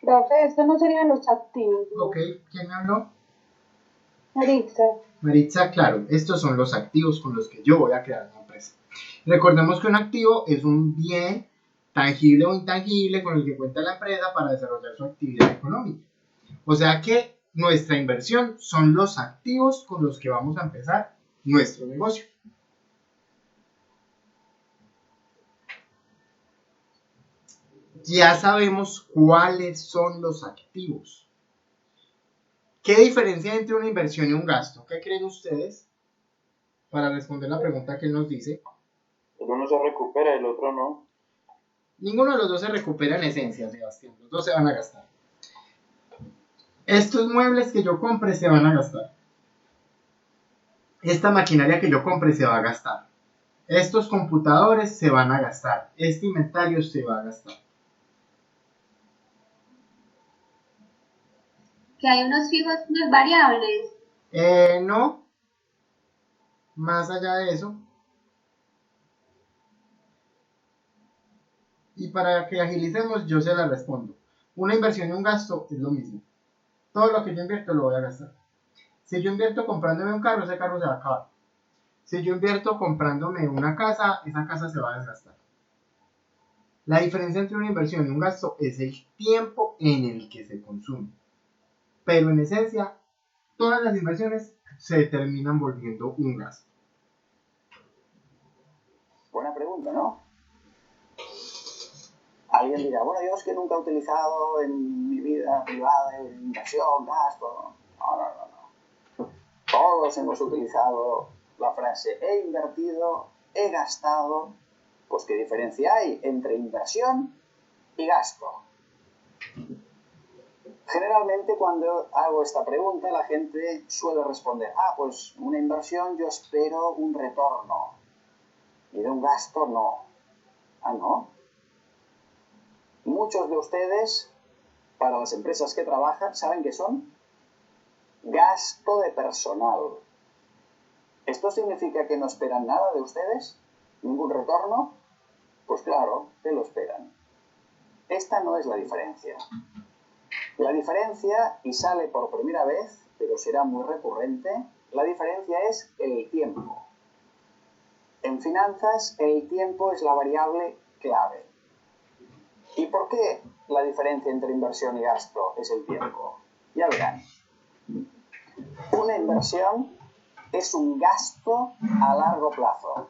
Profe, estos no serían los activos, ¿no? Ok. ¿Quién me habló? Maritza. Maritza, claro. Estos son los activos con los que yo voy a crear una empresa. Recordemos que un activo es un bien tangible o intangible con el que cuenta la empresa para desarrollar su actividad económica. O sea que nuestra inversión son los activos con los que vamos a empezar nuestro negocio. Ya sabemos cuáles son los activos. ¿Qué diferencia entre una inversión y un gasto? ¿Qué creen ustedes? Para responder la pregunta que él nos dice. El uno se recupera, el otro no. Ninguno de los dos se recupera en esencia, Sebastián. Los dos se van a gastar. Estos muebles que yo compre se van a gastar. Esta maquinaria que yo compre se va a gastar. Estos computadores se van a gastar. Este inventario se va a gastar. Que hay unos fijos, unos variables. No. Más allá de eso. Y para que agilicemos, yo se la respondo. Una inversión y un gasto es lo mismo. Todo lo que yo invierto lo voy a gastar. Si yo invierto comprándome un carro, ese carro se va a acabar. Si yo invierto comprándome una casa, esa casa se va a desgastar. La diferencia entre una inversión y un gasto es el tiempo en el que se consume. Pero en esencia, todas las inversiones se terminan volviendo un gasto. Buena pregunta, ¿no? Alguien dirá, bueno, yo es que nunca he utilizado en mi vida privada inversión, gasto. No. Todos hemos utilizado la frase he invertido, he gastado. Pues ¿qué diferencia hay entre inversión y gasto? Generalmente cuando hago esta pregunta la gente suele responder, pues una inversión yo espero un retorno y de un gasto no. ¿No? Muchos de ustedes, para las empresas que trabajan, ¿saben qué son? Gasto de personal. ¿Esto significa que no esperan nada de ustedes? ¿Ningún retorno? Pues claro, que lo esperan. Esta no es la diferencia. La diferencia, y sale por primera vez, pero será muy recurrente, la diferencia es el tiempo. En finanzas, el tiempo es la variable clave. ¿Y por qué la diferencia entre inversión y gasto es el tiempo? Ya verán. Una inversión es un gasto a largo plazo.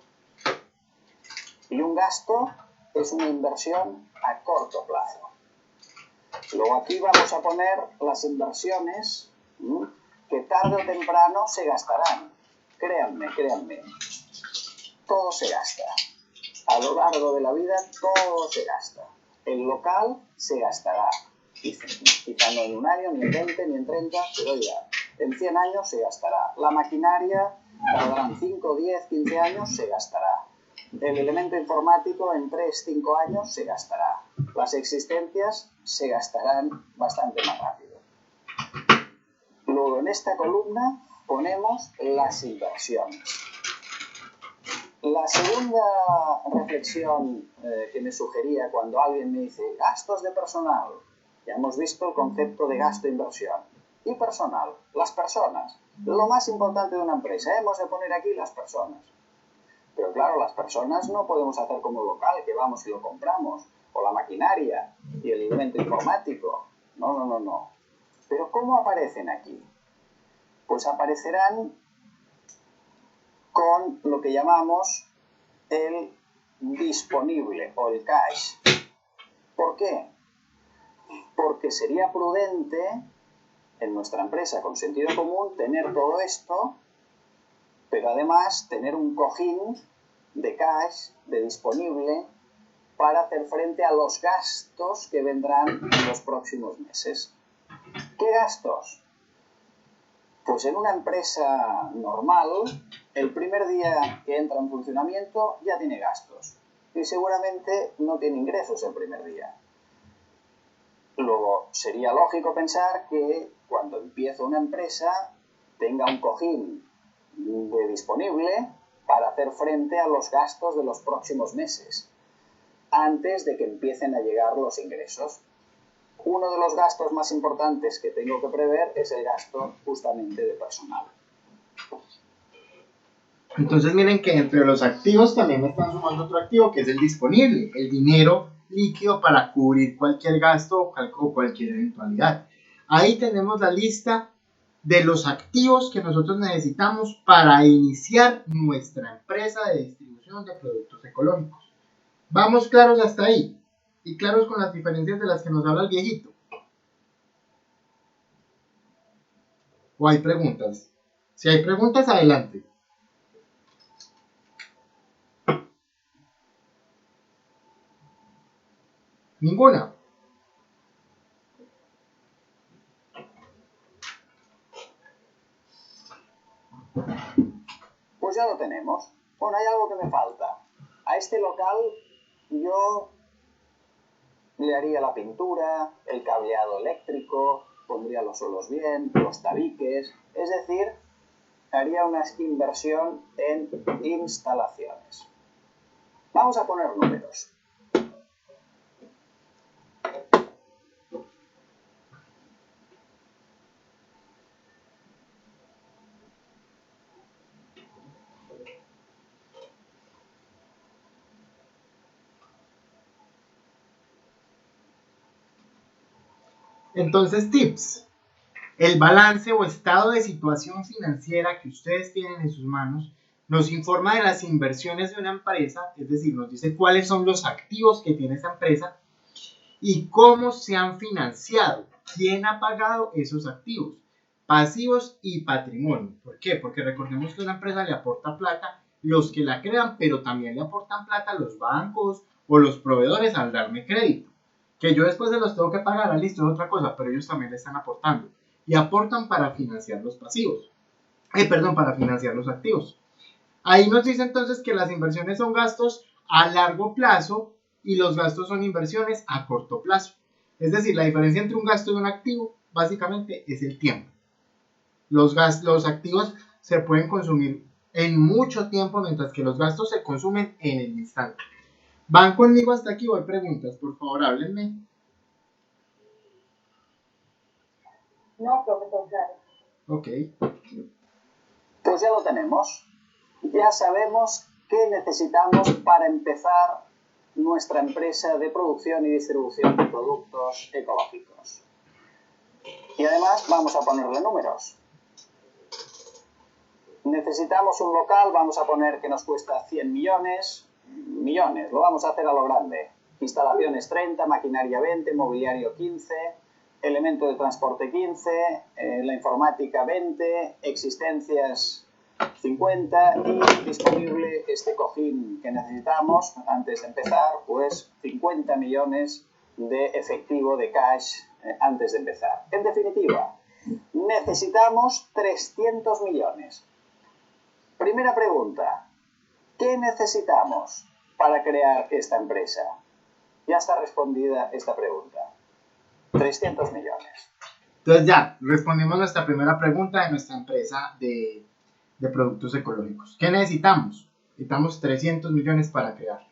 Y un gasto es una inversión a corto plazo. Luego aquí vamos a poner las inversiones que tarde o temprano se gastarán. Créanme. Todo se gasta. A lo largo de la vida todo se gasta. El local se gastará. Quizá no en un año, ni en 20, ni en 30, pero ya. En 100 años se gastará. La maquinaria tardarán 5, 10, 15 años, se gastará. El elemento informático en 3, 5 años se gastará. Las existencias se gastarán bastante más rápido. Luego en esta columna ponemos las inversiones. La segunda reflexión que me sugería cuando alguien me dice gastos de personal, ya hemos visto el concepto de gasto-inversión. Y personal, las personas, lo más importante de una empresa, hemos de poner aquí las personas. Pero claro, las personas no podemos hacer como un local, que vamos y lo compramos, o la maquinaria y el elemento informático. No. Pero ¿cómo aparecen aquí? Pues aparecerán con lo que llamamos el disponible o el cash. ¿Por qué? Porque sería prudente en nuestra empresa con sentido común tener todo esto, pero además tener un cojín de cash, de disponible, para hacer frente a los gastos que vendrán en los próximos meses. ¿Qué gastos? Pues en una empresa normal, el primer día que entra en funcionamiento ya tiene gastos y seguramente no tiene ingresos el primer día. Luego, sería lógico pensar que cuando empieza una empresa tenga un cojín de disponible para hacer frente a los gastos de los próximos meses, antes de que empiecen a llegar los ingresos. Uno de los gastos más importantes que tengo que prever es el gasto justamente de personal. Entonces miren que entre los activos también me están sumando otro activo que es el disponible, el dinero líquido para cubrir cualquier gasto o cualquier eventualidad. Ahí tenemos la lista de los activos que nosotros necesitamos para iniciar nuestra empresa de distribución de productos ecológicos. ¿Vamos claros hasta ahí? Y claros con las diferencias de las que nos habla el viejito. ¿O hay preguntas? Si hay preguntas, adelante. ¿Ninguna? Pues ya lo tenemos. Bueno, hay algo que me falta. A este local yo le haría la pintura, el cableado eléctrico, pondría los suelos bien, los tabiques, es decir, haría una inversión en instalaciones. Vamos a poner números. Entonces, tips. El balance o estado de situación financiera que ustedes tienen en sus manos nos informa de las inversiones de una empresa, es decir, nos dice cuáles son los activos que tiene esa empresa y cómo se han financiado, quién ha pagado esos activos, pasivos y patrimonio. ¿Por qué? Porque recordemos que una empresa le aporta plata los que la crean, pero también le aportan plata los bancos o los proveedores al darme crédito. Que yo después se los tengo que pagar, listo, es otra cosa, pero ellos también le están aportando. Y aportan para financiar los pasivos. Para financiar los activos. Ahí nos dice entonces que las inversiones son gastos a largo plazo y los gastos son inversiones a corto plazo. Es decir, la diferencia entre un gasto y un activo básicamente es el tiempo. Los activos se pueden consumir en mucho tiempo, mientras que los gastos se consumen en el instante. ¿Van conmigo hasta aquí o hay preguntas? Por favor, háblenme. No, profesor, claro. Ok. Pues ya lo tenemos. Ya sabemos qué necesitamos para empezar nuestra empresa de producción y distribución de productos ecológicos. Y además vamos a ponerle números. Necesitamos un local, vamos a poner que nos cuesta 100 millones, lo vamos a hacer a lo grande. Instalaciones 30, maquinaria 20, mobiliario 15, elemento de transporte 15, la informática 20, existencias 50 y disponible este cojín que necesitamos antes de empezar, pues 50 millones de efectivo de cash antes de empezar. En definitiva, necesitamos 300 millones. Primera pregunta, ¿qué necesitamos para crear esta empresa? Ya está respondida esta pregunta. 300 millones. Entonces ya, respondimos nuestra primera pregunta de nuestra empresa de productos ecológicos. ¿Qué necesitamos? Necesitamos 300 millones para crear.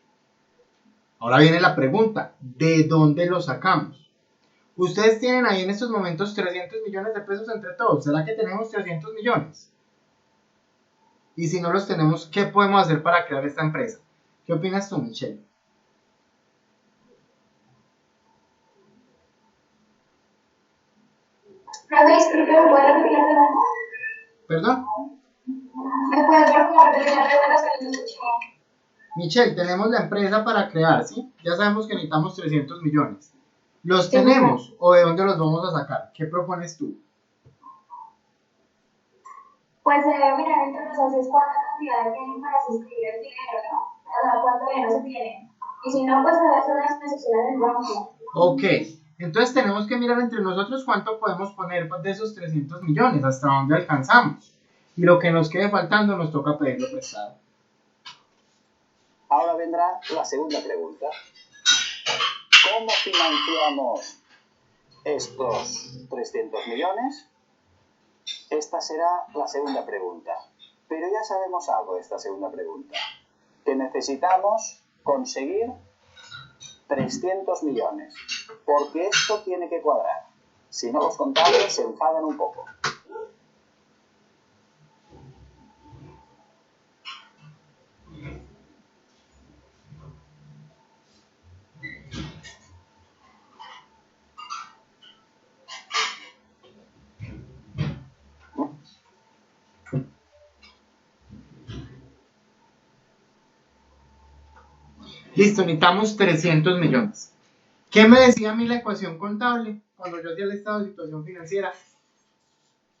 Ahora viene la pregunta, ¿de dónde lo sacamos? Ustedes tienen ahí en estos momentos 300 millones de pesos entre todos. ¿Será que tenemos 300 millones? Y si no los tenemos, ¿qué podemos hacer para crear esta empresa? ¿Qué opinas tú, Michelle? ¿Perdón? ¿Me puedes recordar de las reglas que les escuché? Michelle, tenemos la empresa para crear, ¿sí? Ya sabemos que necesitamos 300 millones. ¿Los tenemos o de dónde los vamos a sacar? ¿Qué propones tú? Pues mira, entre nosotros es cuánta cantidad tienen para suscribir el dinero, ¿no? O sea, cuánto dinero se tiene. Y si no, pues hacer las transacciones del banco. Ok, entonces tenemos que mirar entre nosotros cuánto podemos poner de esos 300 millones, hasta dónde alcanzamos. Y lo que nos quede faltando nos toca pedirlo prestado. Ahora vendrá la segunda pregunta. ¿Cómo financiamos estos 300 millones? Esta será la segunda pregunta. Pero ya sabemos algo de esta segunda pregunta. Que necesitamos conseguir 300 millones. Porque esto tiene que cuadrar. Si no, los contables se enfadan un poco. Listo, necesitamos 300 millones. ¿Qué me decía a mí la ecuación contable cuando yo hacía el estado de situación financiera?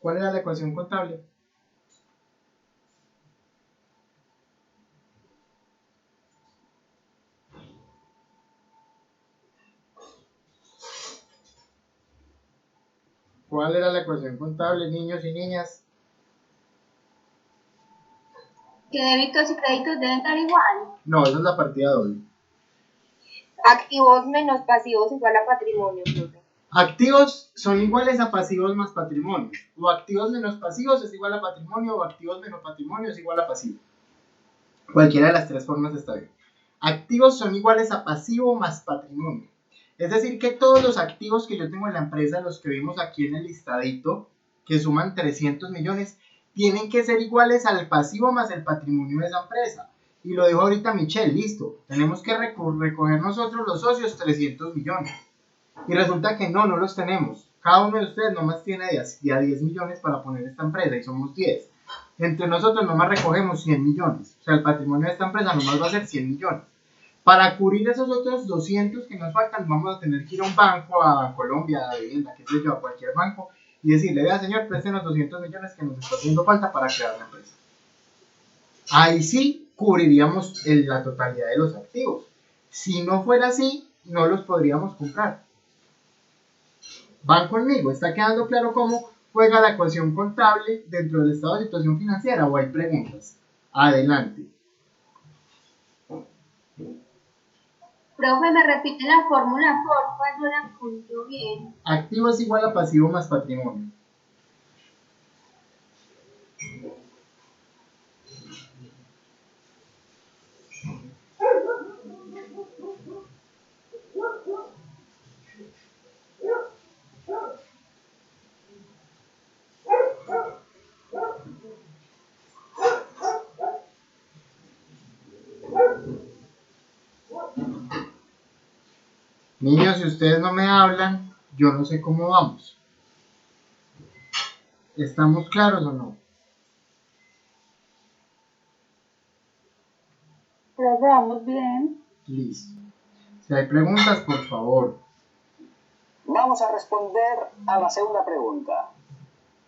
¿Cuál era la ecuación contable? ¿Cuál era la ecuación contable, niños y niñas? ¿Que débitos y créditos deben dar igual? No, esa es la partida doble. Activos menos pasivos igual a patrimonio, profe. Activos son iguales a pasivos más patrimonio. O activos menos pasivos es igual a patrimonio, o activos menos patrimonio es igual a pasivo. Cualquiera de las tres formas está bien. Activos son iguales a pasivo más patrimonio. Es decir, que todos los activos que yo tengo en la empresa, los que vimos aquí en el listadito, que suman 300 millones, tienen que ser iguales al pasivo más el patrimonio de esa empresa. Y lo dijo ahorita Michelle, listo, tenemos que recoger nosotros los socios 300 millones. Y resulta que no los tenemos. Cada uno de ustedes nomás tiene ya 10 millones para poner esta empresa y somos 10. Entre nosotros nomás recogemos 100 millones. O sea, el patrimonio de esta empresa nomás va a ser 100 millones. Para cubrir esos otros 200 que nos faltan, vamos a tener que ir a un banco, a Colombia, a Vivienda, qué sé yo, a cualquier banco, y decirle, vea señor, préstenos 200 millones que nos está haciendo falta para crear la empresa. Ahí sí cubriríamos la totalidad de los activos. Si no fuera así, no los podríamos comprar. ¿Van conmigo? ¿Está quedando claro cómo juega la ecuación contable dentro del estado de situación financiera o hay preguntas? Adelante. Profe, ¿me repite la fórmula, porfa? Yo la apunto bien. Activo es igual a pasivo más patrimonio. Niños, si ustedes no me hablan, yo no sé cómo vamos. ¿Estamos claros o no? Profe, vamos bien. Listo. Si hay preguntas, por favor. Vamos a responder a la segunda pregunta.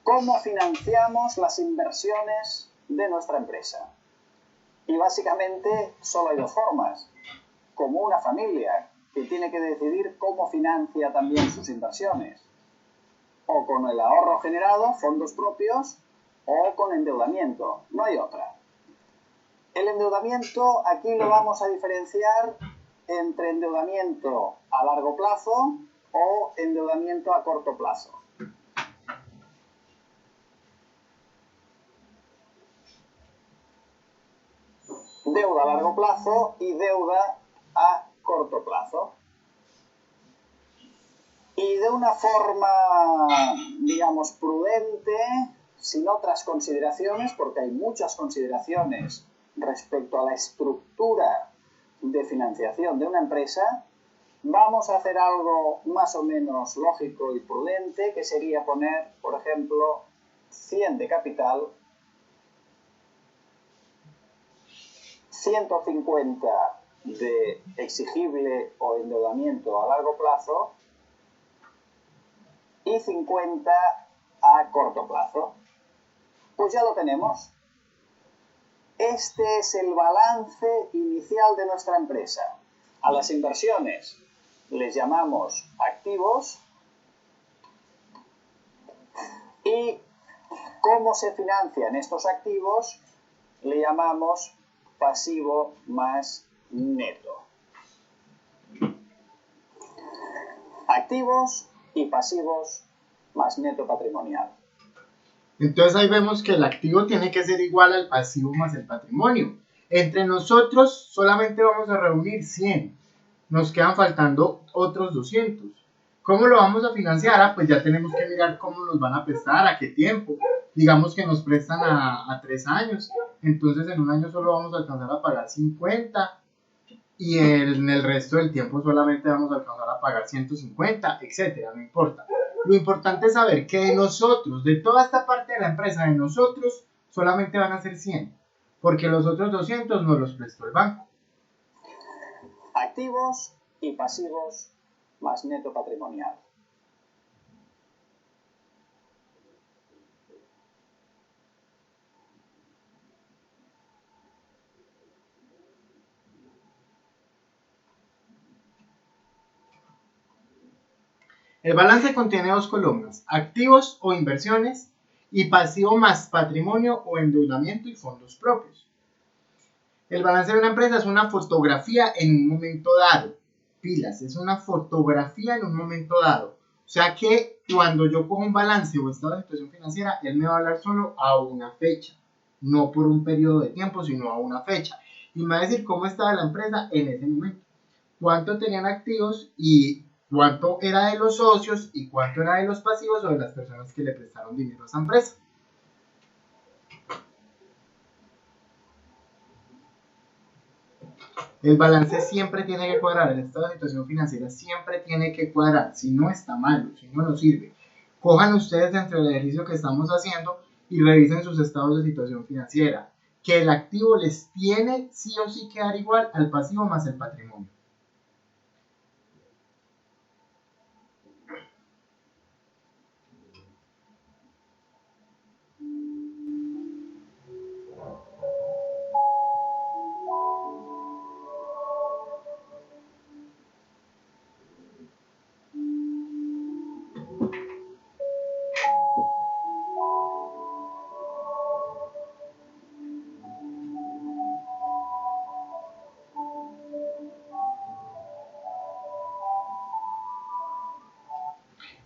¿Cómo financiamos las inversiones de nuestra empresa? Y básicamente solo hay dos formas. Como una familia que tiene que decidir cómo financia también sus inversiones. O con el ahorro generado, fondos propios, o con endeudamiento. No hay otra. El endeudamiento aquí lo vamos a diferenciar entre endeudamiento a largo plazo o endeudamiento a corto plazo. Deuda a largo plazo y deuda a corto plazo. Y de una forma, digamos, prudente, sin otras consideraciones, porque hay muchas consideraciones respecto a la estructura de financiación de una empresa, vamos a hacer algo más o menos lógico y prudente, que sería poner, por ejemplo, 100 de capital, 150 de exigible o endeudamiento a largo plazo y 50 a corto plazo. Pues ya lo tenemos. Este es el balance inicial de nuestra empresa. A las inversiones les llamamos activos y cómo se financian estos activos le llamamos pasivo más neto. Activos y pasivos más neto patrimonial. Entonces ahí vemos que el activo tiene que ser igual al pasivo más el patrimonio. Entre nosotros solamente vamos a reunir 100. Nos quedan faltando otros 200. ¿Cómo lo vamos a financiar? Ah, pues ya tenemos que mirar cómo nos van a prestar, a qué tiempo. Digamos que nos prestan a 3 años. Entonces en un año solo vamos a alcanzar a pagar 50. Y en el resto del tiempo solamente vamos a alcanzar a pagar 150, etcétera, no importa. Lo importante es saber que de nosotros, de toda esta parte de la empresa, de nosotros, solamente van a ser 100, porque los otros 200 nos los prestó el banco. Activos y pasivos más neto patrimonial. El balance contiene dos columnas, activos o inversiones, y pasivo más patrimonio o endeudamiento y fondos propios. El balance de una empresa es una fotografía en un momento dado. Pilas, es una fotografía en un momento dado. O sea que cuando yo cojo un balance o estado de situación financiera, él me va a hablar solo a una fecha, no por un periodo de tiempo, sino a una fecha. Y me va a decir cómo estaba la empresa en ese momento, cuánto tenían activos y cuánto era de los socios y cuánto era de los pasivos o de las personas que le prestaron dinero a esa empresa. El balance siempre tiene que cuadrar, el estado de situación financiera siempre tiene que cuadrar, si no está malo, si no nos sirve. Cojan ustedes dentro del ejercicio que estamos haciendo y revisen sus estados de situación financiera, que el activo les tiene sí o sí que dar igual al pasivo más el patrimonio.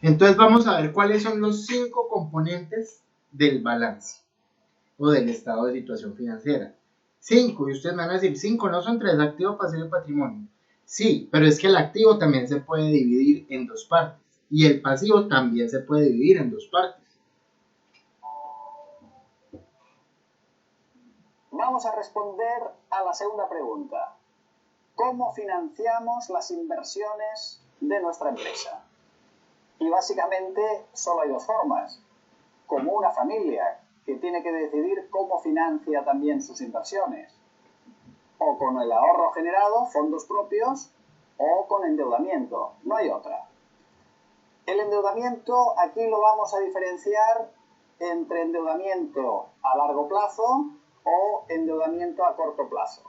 Entonces vamos a ver cuáles son los 5 componentes del balance o del estado de situación financiera. 5, y ustedes me van a decir, 5 no son 3, activo, pasivo y patrimonio. Sí, pero es que el activo también se puede dividir en 2 partes y el pasivo también se puede dividir en 2 partes. Vamos a responder a la segunda pregunta. ¿Cómo financiamos las inversiones de nuestra empresa? Y básicamente solo hay 2 formas. Como una familia que tiene que decidir cómo financia también sus inversiones. O con el ahorro generado, fondos propios, o con endeudamiento. No hay otra. El endeudamiento aquí lo vamos a diferenciar entre endeudamiento a largo plazo o endeudamiento a corto plazo.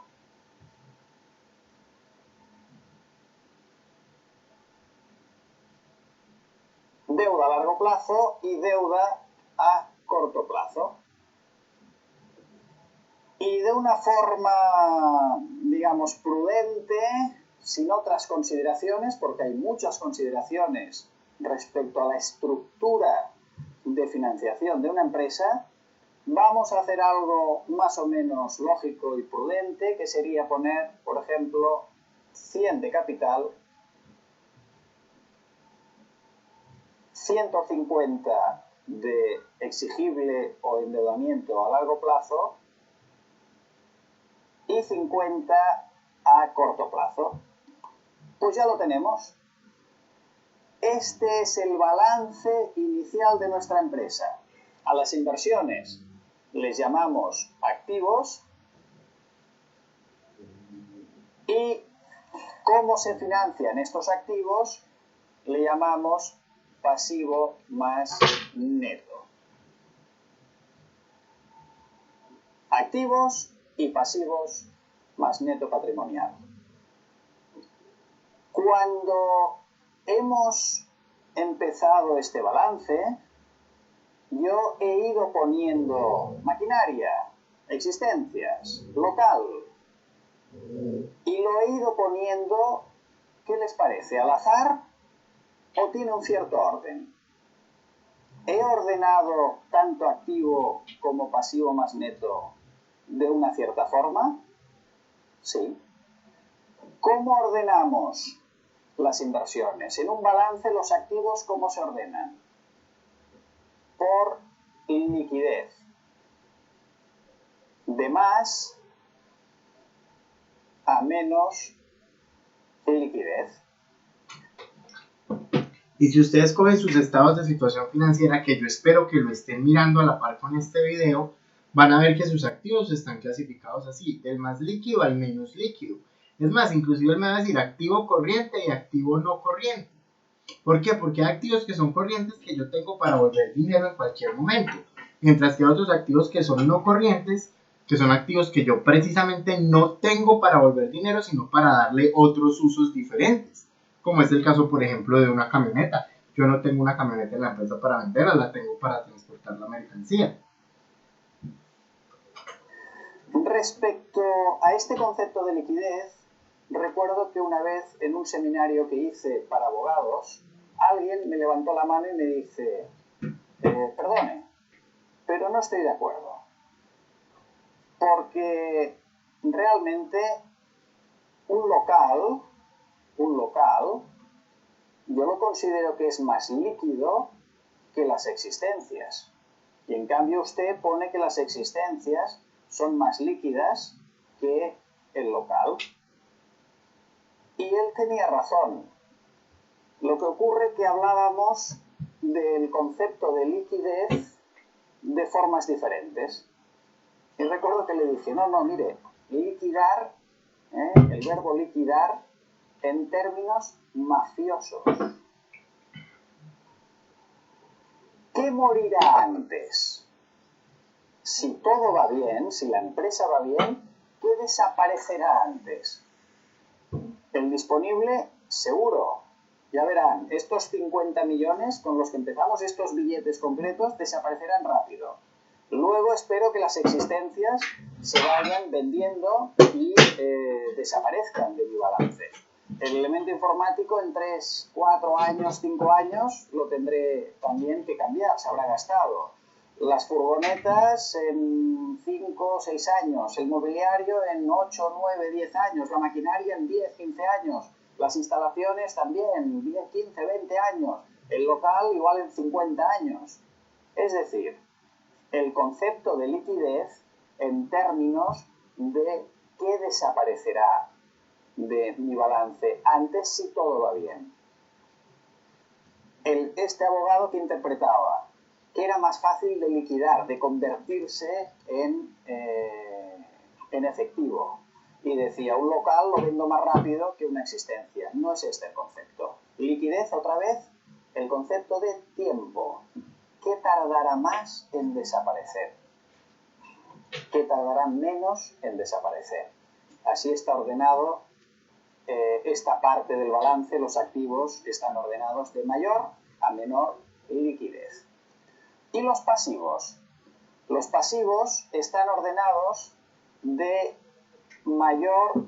Deuda a largo plazo y deuda a corto plazo. Y de una forma, digamos, prudente, sin otras consideraciones, porque hay muchas consideraciones respecto a la estructura de financiación de una empresa, vamos a hacer algo más o menos lógico y prudente, que sería poner, por ejemplo, 100 de capital, 150 de exigible o endeudamiento a largo plazo y 50 a corto plazo. Pues ya lo tenemos. Este es el balance inicial de nuestra empresa. A las inversiones les llamamos activos y cómo se financian estos activos le llamamos pasivo más neto. Activos y pasivos más neto patrimonial. Cuando hemos empezado este balance, yo he ido poniendo maquinaria, existencias, local, y lo he ido poniendo, ¿qué les parece? ¿Al azar o tiene un cierto orden? ¿He ordenado tanto activo como pasivo más neto de una cierta forma? Sí. ¿Cómo ordenamos las inversiones? En un balance, los activos, ¿cómo se ordenan? Por liquidez. De más a menos liquidez. Y si ustedes cogen sus estados de situación financiera, que yo espero que lo estén mirando a la par con este video, van a ver que sus activos están clasificados así, del más líquido al menos líquido. Es más, inclusive él me va a decir activo corriente y activo no corriente. ¿Por qué? Porque hay activos que son corrientes que yo tengo para volver dinero en cualquier momento, mientras que hay otros activos que son no corrientes, que son activos que yo precisamente no tengo para volver dinero, sino para darle otros usos diferentes, como es el caso, por ejemplo, de una camioneta. yo no tengo una camioneta en la empresa para venderla, la tengo para transportar la mercancía. Respecto a este concepto de liquidez, recuerdo que una vez en un seminario que hice para abogados, alguien me levantó la mano y me dice, perdone, pero no estoy de acuerdo, porque realmente un local, yo lo considero que es más líquido que las existencias. Y en cambio usted pone que las existencias son más líquidas que el local. Y él tenía razón. Lo que ocurre es que hablábamos del concepto de liquidez de formas diferentes. Y recuerdo que le dije, no, mire, liquidar, el verbo liquidar en términos mafiosos. ¿Qué morirá antes? Si todo va bien, si la empresa va bien, ¿qué desaparecerá antes? El disponible, seguro. Ya verán, estos 50 millones con los que empezamos, estos billetes concretos, desaparecerán rápido. Luego espero que las existencias se vayan vendiendo y desaparezcan de mi balance. El elemento informático en 3, 4 años, 5 años lo tendré también que cambiar, se habrá gastado. Las furgonetas en 5 o 6 años, el mobiliario en 8, 9, 10 años, la maquinaria en 10, 15 años, las instalaciones también 10, 15, 20 años, el local igual en 50 años. Es decir, el concepto de liquidez en términos de qué desaparecerá de mi balance antes si todo va bien. Este abogado que interpretaba que era más fácil de liquidar, de convertirse en efectivo. Y decía, un local lo vendo más rápido que una existencia. No es este el concepto. Liquidez, otra vez, el concepto de tiempo. ¿Qué tardará más en desaparecer? ¿Qué tardará menos en desaparecer? Así está ordenado esta parte del balance. Los activos están ordenados de mayor a menor liquidez. ¿Y los pasivos? Los pasivos están ordenados de mayor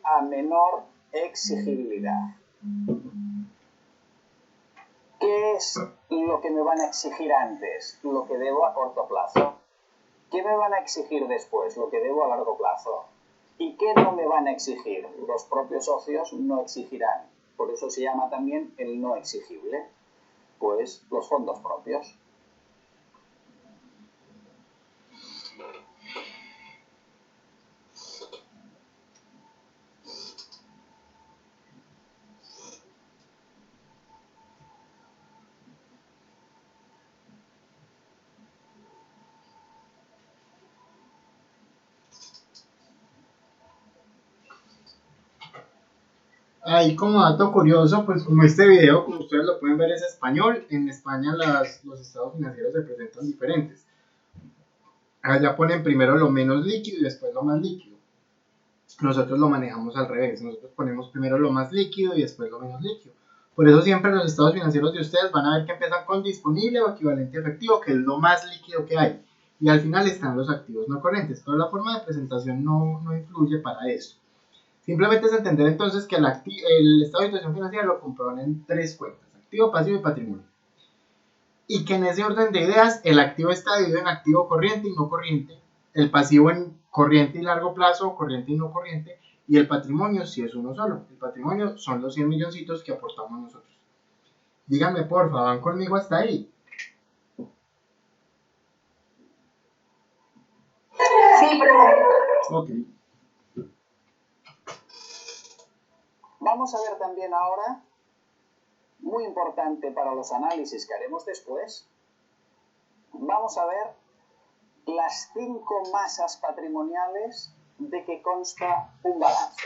a menor exigibilidad. ¿Qué es lo que me van a exigir antes? Lo que debo a corto plazo. ¿Qué me van a exigir después? Lo que debo a largo plazo. ¿Y qué no me van a exigir? Los propios socios no exigirán. Por eso se llama también el no exigible. Pues los fondos propios. Ahí como dato curioso, pues como este video, como ustedes lo pueden ver, es español. En España los estados financieros se presentan diferentes. Allá ponen primero lo menos líquido y después lo más líquido. Nosotros lo manejamos al revés. Nosotros ponemos primero lo más líquido y después lo menos líquido. Por eso siempre los estados financieros de ustedes van a ver que empiezan con disponible o equivalente efectivo, que es lo más líquido que hay. Y al final están los activos no corrientes. Pero la forma de presentación no influye para eso. Simplemente es entender entonces que el estado de situación financiera lo comprueban en 3 cuentas: activo, pasivo y patrimonio. Y que en ese orden de ideas el activo está dividido en activo corriente y no corriente, el pasivo en corriente y largo plazo, corriente y no corriente, y el patrimonio si es uno solo. El patrimonio son los 100 milloncitos que aportamos nosotros. Díganme porfa, ¿van conmigo hasta ahí? Sí, pero... Ok. Vamos a ver también ahora, muy importante para los análisis que haremos después, vamos a ver las 5 masas patrimoniales de que consta un balance.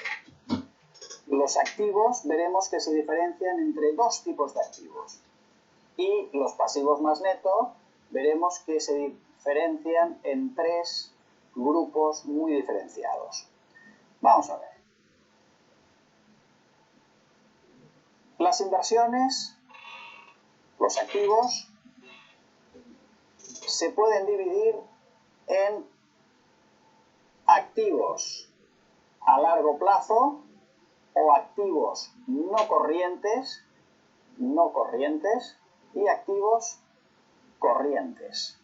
Los activos veremos que se diferencian entre 2 tipos de activos. Y los pasivos más neto veremos que se diferencian en 3 grupos muy diferenciados. Vamos a ver. Las inversiones Los activos se pueden dividir en activos a largo plazo o activos no corrientes y activos corrientes.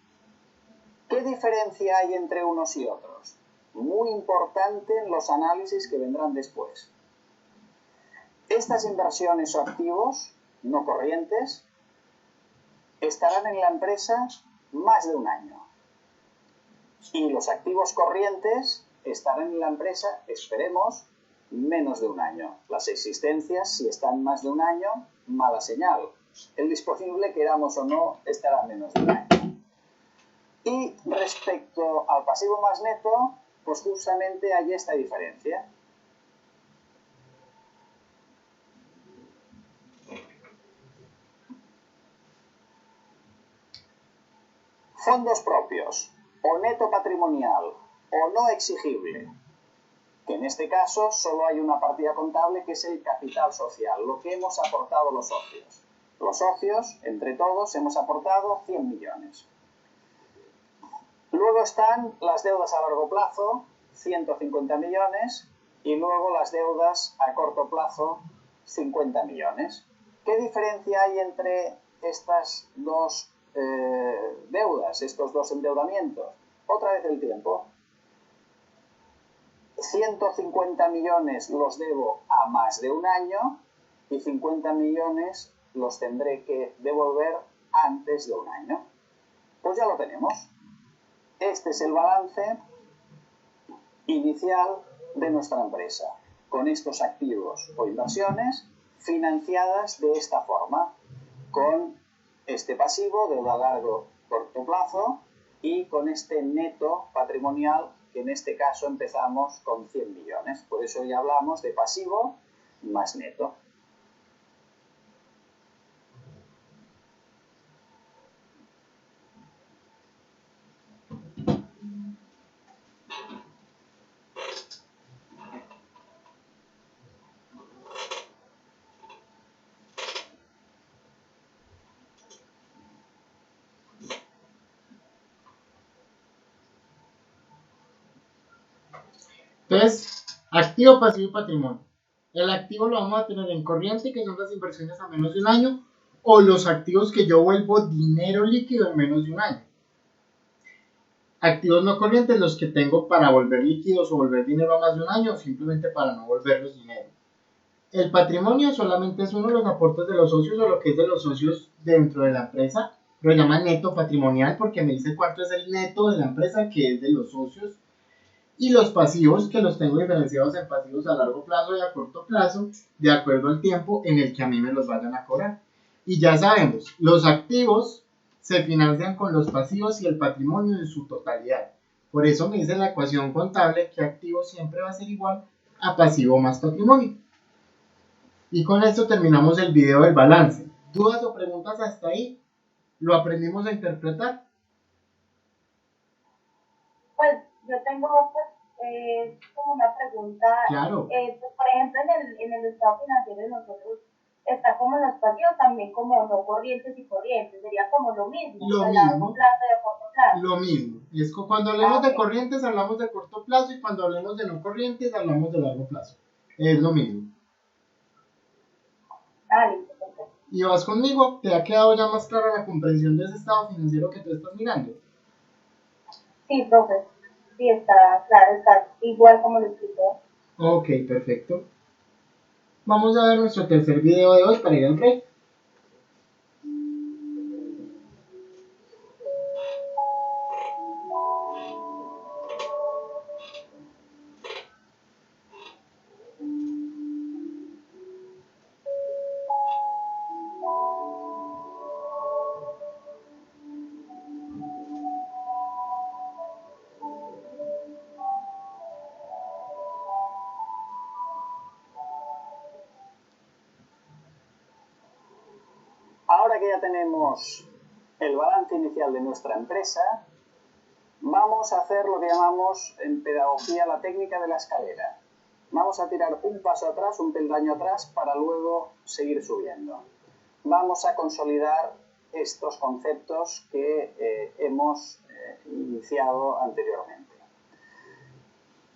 ¿Qué diferencia hay entre unos y otros? Muy importante en los análisis que vendrán después. Estas inversiones o activos no corrientes estarán en la empresa más de un año. Y los activos corrientes estarán en la empresa, esperemos, menos de un año. Las existencias, si están más de un año, mala señal. El disponible, queramos o no, estará menos de un año. Y respecto al pasivo más neto, pues justamente hay esta diferencia. Fondos propios, o neto patrimonial, o no exigible, que en este caso solo hay una partida contable que es el capital social, lo que hemos aportado los socios. Los socios, entre todos, hemos aportado 100 millones. Luego están las deudas a largo plazo, 150 millones, y luego las deudas a corto plazo, 50 millones. ¿Qué diferencia hay entre estas dos deudas, estos dos endeudamientos? Otra vez el tiempo. 150 millones los debo a más de un año y 50 millones los tendré que devolver antes de un año. Pues ya lo tenemos. Este es el balance inicial de nuestra empresa, con estos activos o inversiones financiadas de esta forma, con este pasivo, deuda a largo corto plazo, y con este neto patrimonial, que en este caso empezamos con 100 millones. Por eso ya hablamos de pasivo más neto. Entonces, activo, pasivo y patrimonio. El activo lo vamos a tener en corriente, que son las inversiones a menos de un año, o los activos que yo vuelvo dinero líquido en menos de un año. Activos no corrientes, los que tengo para volver líquidos o volver dinero a más de un año, o simplemente para no volverlos dinero. El patrimonio solamente es uno de los aportes de los socios, o lo que es de los socios dentro de la empresa. Lo llama neto patrimonial porque me dice cuánto es el neto de la empresa, que es de los socios. Y los pasivos, que los tengo diferenciados en pasivos a largo plazo y a corto plazo, de acuerdo al tiempo en el que a mí me los vayan a cobrar. Y ya sabemos, los activos se financian con los pasivos y el patrimonio en su totalidad. Por eso me dice la ecuación contable que activo siempre va a ser igual a pasivo más patrimonio. Y con esto terminamos el video del balance. ¿Dudas o preguntas hasta ahí? ¿Lo aprendimos a interpretar? Pues yo tengo como una pregunta. Claro. Pues, por ejemplo, en el estado financiero de nosotros está como los pasivos también como no corrientes y corrientes. Sería como lo mismo. Lo a mismo. largo plazo y a corto plazo. Lo mismo. Es que cuando hablemos de corrientes hablamos de corto plazo y cuando hablemos de no corrientes hablamos de largo plazo. Es lo mismo. Listo, perfecto. Y vas conmigo, ¿te ha quedado ya más clara la comprensión de ese estado financiero que tú estás mirando? Sí, profe. Sí, está claro, está igual como lo explicó. Ok, perfecto. Vamos a ver nuestro tercer video de hoy para ir al break. Ahora que ya tenemos el balance inicial de nuestra empresa, vamos a hacer lo que llamamos en pedagogía la técnica de la escalera. Vamos a tirar un paso atrás, un peldaño atrás, para luego seguir subiendo. Vamos a consolidar estos conceptos que hemos iniciado anteriormente.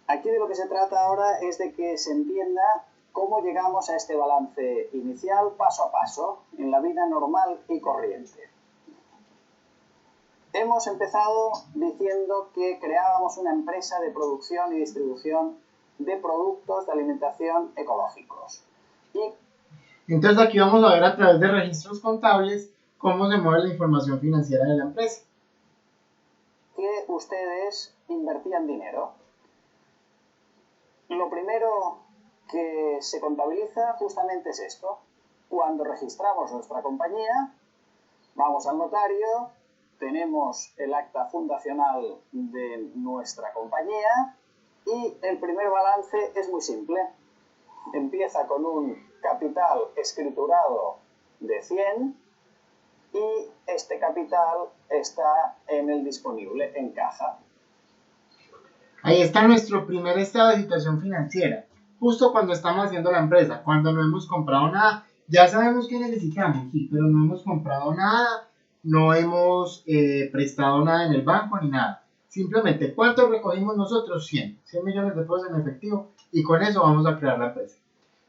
Aquí de lo que se trata ahora es de que se entienda cómo llegamos a este balance inicial paso a paso en la vida normal y corriente. Hemos empezado diciendo que creábamos una empresa de producción y distribución de productos de alimentación ecológicos. Entonces aquí vamos a ver a través de registros contables cómo se mueve la información financiera de la empresa. Que ustedes invertían dinero. Lo primero que se contabiliza justamente es esto. Cuando registramos nuestra compañía, vamos al notario, tenemos el acta fundacional de nuestra compañía y el primer balance es muy simple. Empieza con un capital escriturado de 100 y este capital está en el disponible, en caja. Ahí está nuestro primer estado de situación financiera, justo cuando estamos haciendo la empresa, cuando no hemos comprado nada. Ya sabemos que necesitamos, sí, pero no hemos comprado nada, no hemos prestado nada en el banco ni nada. Simplemente, ¿cuánto recogimos nosotros? 100 millones de pesos en efectivo, y con eso vamos a crear la empresa.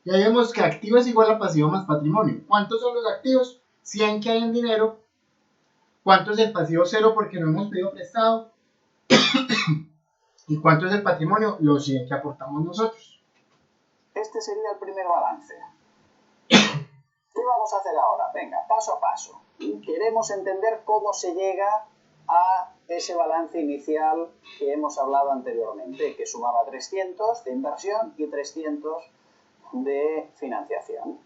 Ya vemos que activo es igual a pasivo más patrimonio. ¿Cuántos son los activos? 100 que hay en dinero. ¿Cuánto es el pasivo? 0 porque no hemos pedido prestado. ¿Y cuánto es el patrimonio? Los 100 que aportamos nosotros. Este sería el primer balance. ¿Qué vamos a hacer ahora? Venga, paso a paso. Queremos entender cómo se llega a ese balance inicial que hemos hablado anteriormente, que sumaba 300 de inversión y 300 de financiación.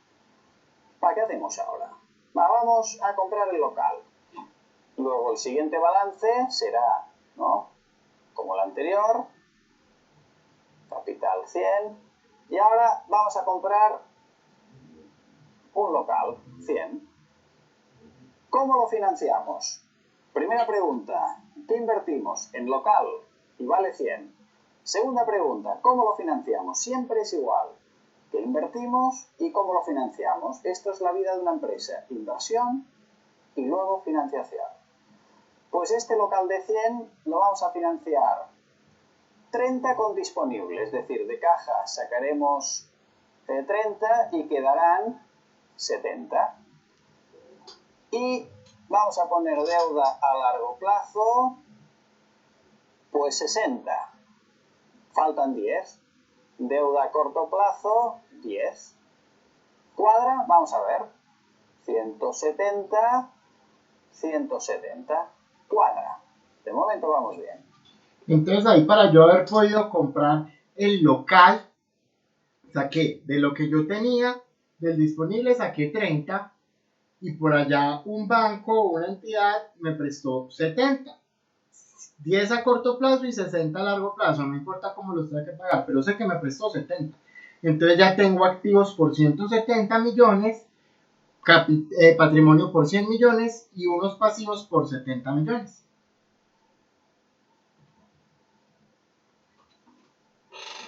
¿Para qué hacemos ahora? Vamos a comprar el local. Luego el siguiente balance será, ¿no?, como el anterior, capital 100, y ahora vamos a comprar un local, 100. ¿Cómo lo financiamos? Primera pregunta, ¿qué invertimos en local? Y vale 100. Segunda pregunta, ¿cómo lo financiamos? Siempre es igual. ¿Qué invertimos y cómo lo financiamos? Esto es la vida de una empresa, inversión y luego financiación. Pues este local de 100 lo vamos a financiar 30 con disponible, es decir, de caja sacaremos 30 y quedarán 70. Y vamos a poner deuda a largo plazo, pues 60. Faltan 10. Deuda a corto plazo, 10. Cuadra, vamos a ver, 170, 170. Cuadra. De momento vamos bien. Entonces ahí, para yo haber podido comprar el local, saqué de lo que yo tenía, del disponible saqué 30, y por allá un banco o una entidad me prestó 70. 10 a corto plazo y 60 a largo plazo, no importa cómo los tenga que pagar, pero sé que me prestó 70. Entonces ya tengo activos por 170 millones, patrimonio por 100 millones y unos pasivos por 70 millones.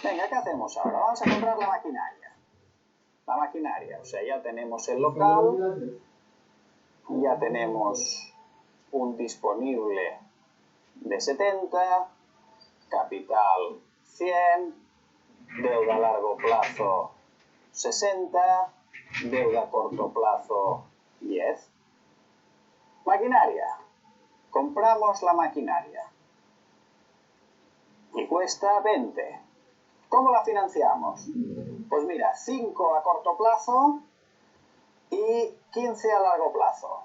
Venga, ¿qué hacemos ahora? Vamos a comprar la maquinaria. La maquinaria, o sea, ya tenemos el local, ya tenemos un disponible de 70, capital 100, deuda a largo plazo 60, deuda a corto plazo 10. Maquinaria. Compramos la maquinaria y cuesta 20. ¿Cómo la financiamos? Pues mira, 5 a corto plazo y 15 a largo plazo.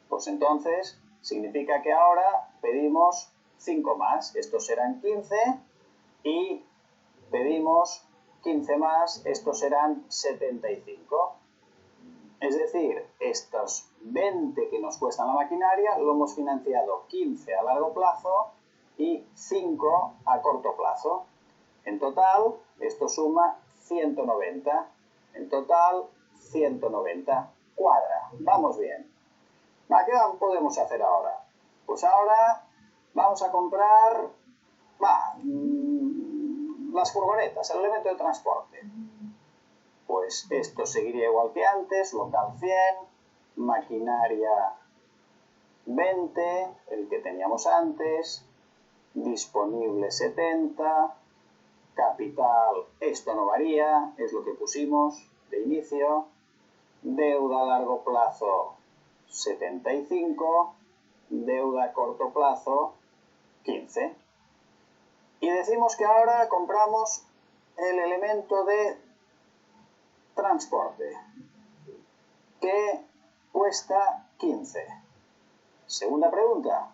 Pues entonces significa que ahora pedimos 5 más, estos serán 15, y pedimos 15 más, estos serán 75. Es decir, estos 20 que nos cuesta la maquinaria lo hemos financiado 15 a largo plazo y 5 a corto plazo. En total, esto suma 190. En total, 190. Cuadra. Vamos bien. ¿Qué podemos hacer ahora? Pues ahora vamos a comprar las furgonetas, el elemento de transporte. Pues esto seguiría igual que antes, local 100, maquinaria 20, el que teníamos antes, disponible 70, capital, esto no varía, es lo que pusimos de inicio, deuda a largo plazo 75, deuda a corto plazo 15. Y decimos que ahora compramos el elemento de transporte, que cuesta 15. Segunda pregunta,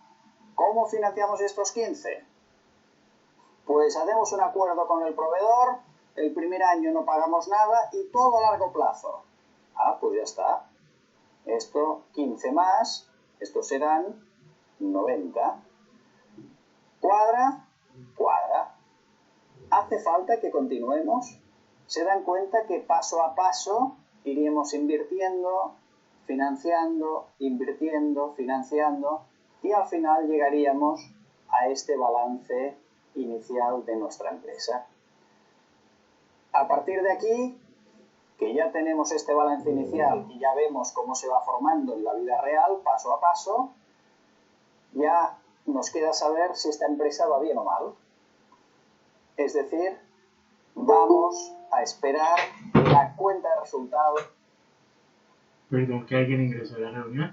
¿cómo financiamos estos 15? Pues hacemos un acuerdo con el proveedor, el primer año no pagamos nada y todo a largo plazo. Ah, pues ya está. Esto 15 más, estos serán 90. ¿Cuadra? Cuadra. ¿Hace falta que continuemos? ¿Se dan cuenta que paso a paso iríamos invirtiendo, financiando, invirtiendo, financiando y al final llegaríamos a este balance inicial de nuestra empresa? A partir de aquí, que ya tenemos este balance inicial y ya vemos cómo se va formando en la vida real, paso a paso, ya nos queda saber si esta empresa va bien o mal. Es decir, vamos a esperar la cuenta de resultados. Perdón, que alguien ingresó a la reunión.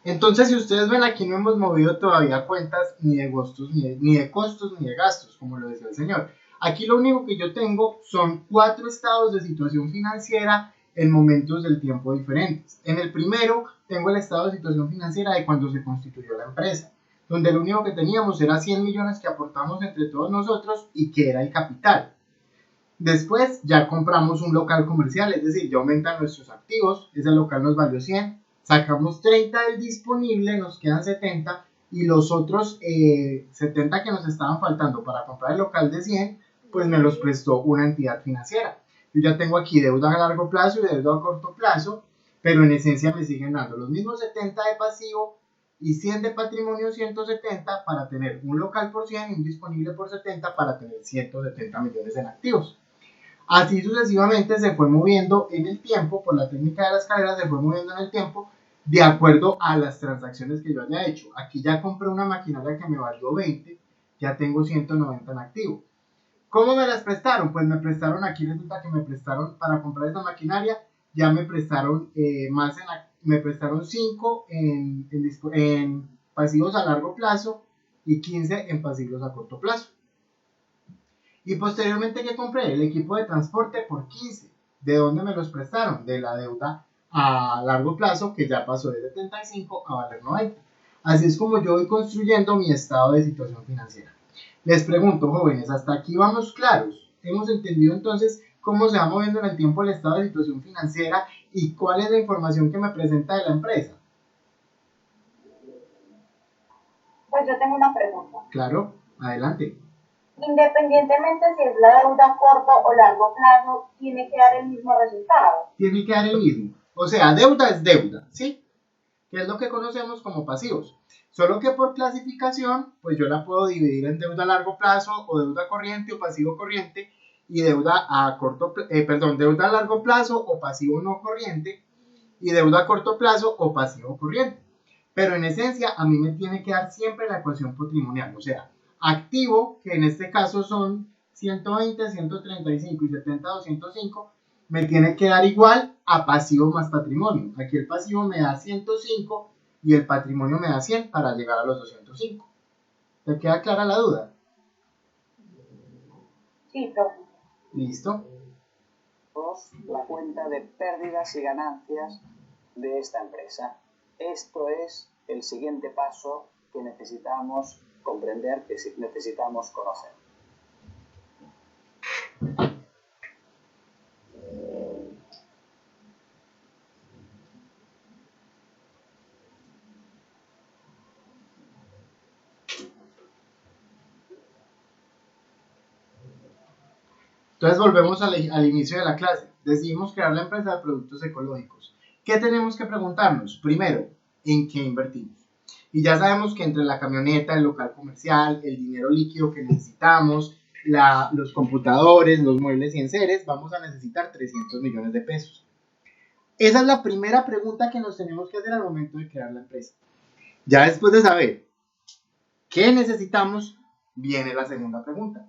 Entonces, si ustedes ven, aquí no hemos movido todavía cuentas ni de costos ni de gastos, como lo decía el señor. Aquí lo único que yo tengo son 4 estados de situación financiera en momentos del tiempo diferentes. En el primero tengo el estado de situación financiera de cuando se constituyó la empresa, donde lo único que teníamos era 100 millones que aportamos entre todos nosotros y que era el capital. Después ya compramos un local comercial, es decir, ya aumentan nuestros activos, ese local nos valió 100, sacamos 30 del disponible, nos quedan 70 y los otros 70 que nos estaban faltando para comprar el local de 100, pues me los prestó una entidad financiera. Yo ya tengo aquí deuda a largo plazo y deuda a corto plazo, pero en esencia me siguen dando los mismos 70 de pasivo y 100 de patrimonio, 170 para tener un local por 100 y un disponible por 70 para tener 170 millones en activos. Así sucesivamente se fue moviendo en el tiempo, por la técnica de la escalera se fue moviendo en el tiempo de acuerdo a las transacciones que yo haya hecho. Aquí ya compré una maquinaria que me valió 20, ya tengo 190 en activo. ¿Cómo me las prestaron? Pues me prestaron, aquí resulta que me prestaron para comprar esa maquinaria, ya me prestaron me prestaron 5 en pasivos a largo plazo y 15 en pasivos a corto plazo. Y posteriormente, ¿qué compré? El equipo de transporte por 15. ¿De dónde me los prestaron? De la deuda a largo plazo, que ya pasó de 75 a valer 90. Así es como yo voy construyendo mi estado de situación financiera. Les pregunto, jóvenes, ¿hasta aquí vamos claros? ¿Hemos entendido entonces cómo se va moviendo en el tiempo el estado de situación financiera y cuál es la información que me presenta de la empresa? Pues yo tengo una pregunta. Claro, adelante. Independientemente si es la deuda a corto o largo plazo, tiene que dar el mismo resultado. Tiene que dar el mismo. O sea, deuda es deuda, ¿sí? Que es lo que conocemos como pasivos. Solo que por clasificación, pues yo la puedo dividir en deuda a largo plazo o deuda corriente o pasivo corriente y deuda a deuda a largo plazo o pasivo no corriente y deuda a corto plazo o pasivo corriente. Pero en esencia a mí me tiene que dar siempre la ecuación patrimonial, o sea, activo, que en este caso son 120, 135 y 70, 205, me tiene que dar igual a pasivo más patrimonio. Aquí el pasivo me da 105 y el patrimonio me da 100 para llegar a los 205. ¿Te queda clara la duda? Sí, profe. ¿Listo? La cuenta de pérdidas y ganancias de esta empresa. Esto es el siguiente paso que necesitamos comprender, que necesitamos conocer. Entonces volvemos al inicio de la clase. Decidimos crear la empresa de productos ecológicos. ¿Qué tenemos que preguntarnos? Primero, ¿en qué invertimos? Y ya sabemos que entre la camioneta, el local comercial, el dinero líquido que necesitamos, los computadores, los muebles y enseres, vamos a necesitar 300 millones de pesos. Esa es la primera pregunta que nos tenemos que hacer al momento de crear la empresa. Ya después de saber qué necesitamos, viene la segunda pregunta.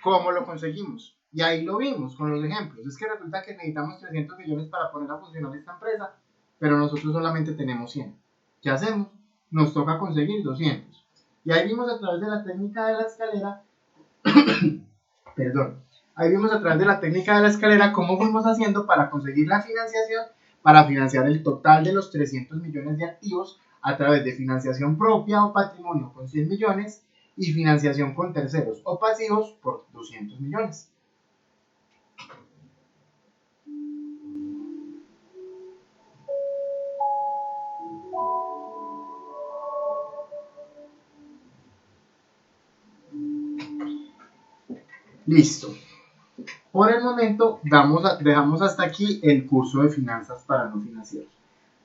¿Cómo lo conseguimos? Y ahí lo vimos con los ejemplos. Es que resulta que necesitamos 300 millones para poner a funcionar esta empresa, pero nosotros solamente tenemos 100. ¿Qué hacemos? Nos toca conseguir 200. Y ahí vimos a través de la técnica de la escalera, ahí vimos a través de la técnica de la escalera cómo fuimos haciendo para conseguir la financiación, para financiar el total de los 300 millones de activos a través de financiación propia o patrimonio con 100 millones y financiación con terceros o pasivos por 200 millones. Listo. Por el momento dejamos hasta aquí el curso de finanzas para no financieros.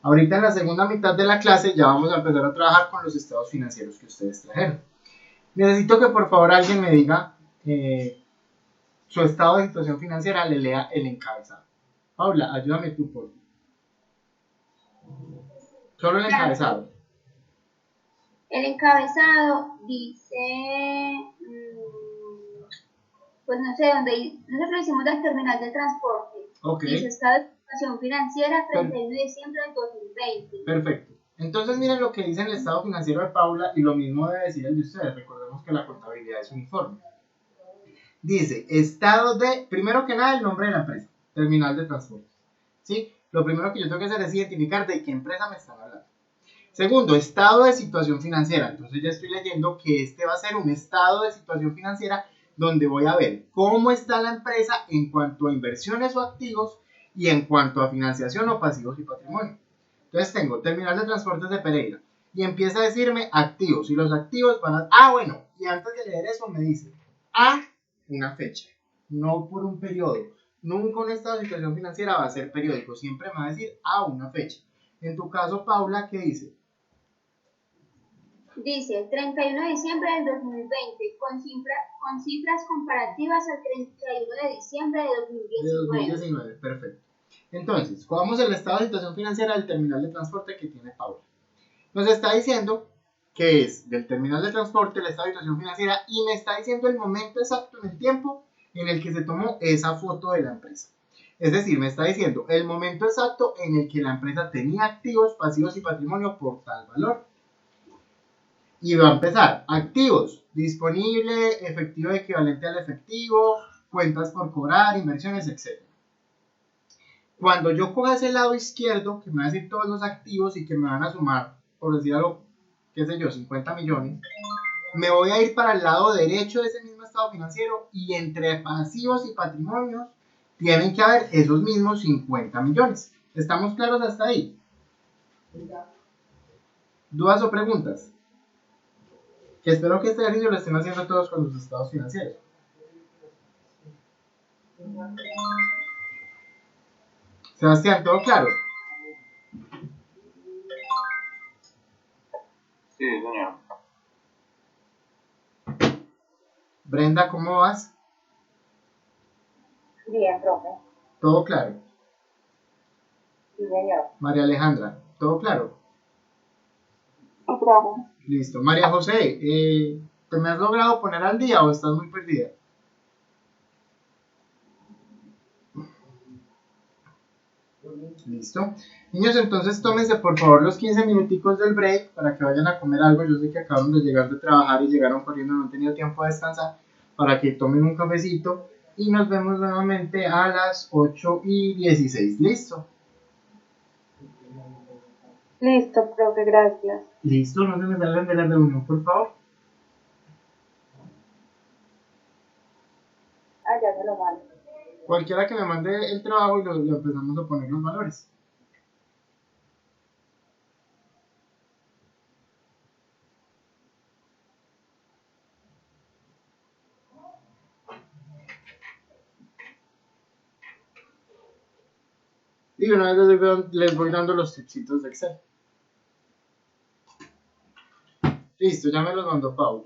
Ahorita en la segunda mitad de la clase ya vamos a empezar a trabajar con los estados financieros que ustedes trajeron. Necesito que por favor alguien me diga su estado de situación financiera, le lea el encabezado. Paula, ayúdame tú por favor. Solo el encabezado. El encabezado dice, pues no sé, nosotros hicimos del terminal de transporte. Okay. Dice estado de situación financiera 31 de diciembre del 2020. Perfecto. Entonces miren lo que dice el estado financiero de Paula y lo mismo debe decir el de ustedes. Recordemos que la contabilidad es uniforme. Dice, primero que nada el nombre de la empresa, terminal de transporte. ¿Sí? Lo primero que yo tengo que hacer es identificar de qué empresa me están hablando. Segundo, estado de situación financiera. Entonces ya estoy leyendo que este va a ser un estado de situación financiera donde voy a ver cómo está la empresa en cuanto a inversiones o activos y en cuanto a financiación o pasivos y patrimonio. Entonces tengo terminal de transportes de Pereira y empieza a decirme activos y los activos van a... bueno, y antes de leer eso me dice una fecha, no por un periodo. Nunca un estado de situación financiera va a ser periódico, siempre me va a decir una fecha. En tu caso, Paula, ¿qué dice? Dice, 31 de diciembre del 2020, con cifras comparativas al 31 de diciembre de 2019. Perfecto. Entonces, cogamos el estado de situación financiera del terminal de transporte que tiene Paula. Nos está diciendo que es del terminal de transporte, el estado de situación financiera, y me está diciendo el momento exacto en el tiempo en el que se tomó esa foto de la empresa. Es decir, me está diciendo el momento exacto en el que la empresa tenía activos, pasivos y patrimonio por tal valor. Y va a empezar, activos, disponible, efectivo equivalente al efectivo, cuentas por cobrar, inversiones, etc. Cuando yo coja ese lado izquierdo, que me va a decir todos los activos y que me van a sumar, por decir algo, qué sé yo, 50 millones, me voy a ir para el lado derecho de ese mismo estado financiero y entre pasivos y patrimonios tienen que haber esos mismos 50 millones. ¿Estamos claros hasta ahí? ¿Dudas o preguntas? Que espero que este ejercicio lo estén haciendo todos con sus estados financieros. Sebastián, ¿todo claro? Sí, señor. Brenda, ¿cómo vas? Bien, profe. ¿Todo claro? Sí, señor. María Alejandra, ¿todo claro? Sí, profe. Listo. María José, ¿te me has logrado poner al día o estás muy perdida? Listo. Niños, entonces tómense por favor los 15 minuticos del break para que vayan a comer algo. Yo sé que acaban de llegar de trabajar y llegaron corriendo, no han tenido tiempo de descansar, para que tomen un cafecito y nos vemos nuevamente a las 8:16. ¿Listo? Listo, profe, gracias. Listo, no se me salgan de la reunión, por favor. Ya se lo mando. Cualquiera que me mande el trabajo y lo empezamos a poner los valores. Y una vez les voy dando los tipsitos de Excel. Listo, ya me los mandó Paula.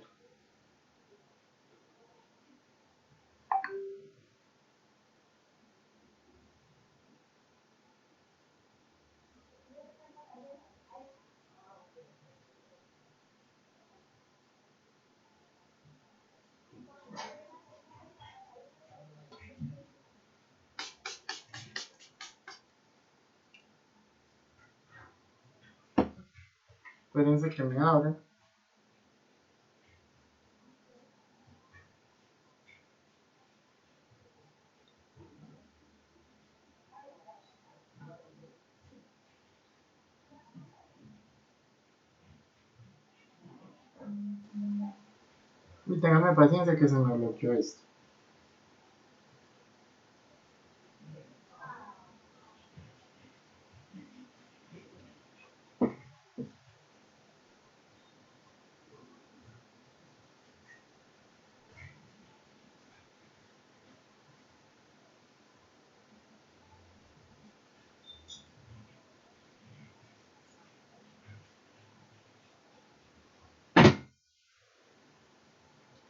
Espérense que me abra. Y ténganme paciencia que se me bloqueó esto.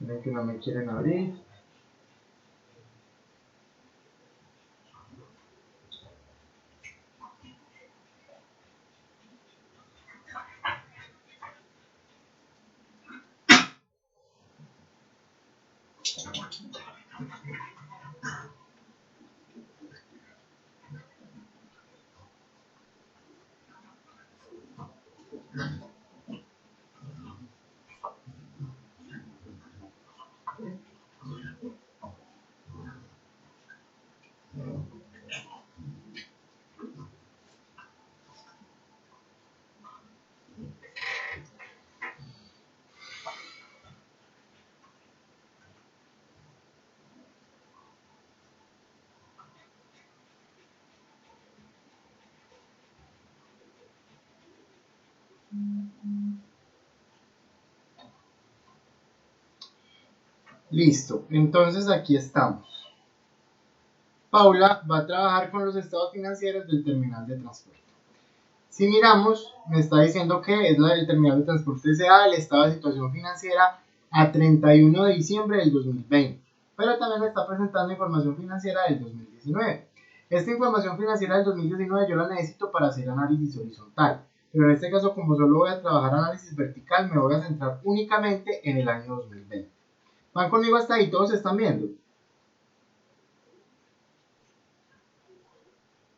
Miren que no me quieren abrir. Listo, entonces aquí estamos. Paula va a trabajar con los estados financieros del terminal de transporte. Si miramos, me está diciendo que es la del terminal de transporte S.A. el estado de situación financiera a 31 de diciembre del 2020, pero también me está presentando información financiera del 2019. Esta información financiera del 2019 yo la necesito para hacer análisis horizontal, pero en este caso, como solo voy a trabajar análisis vertical, me voy a centrar únicamente en el año 2020. ¿Van conmigo hasta ahí? ¿Todos están viendo?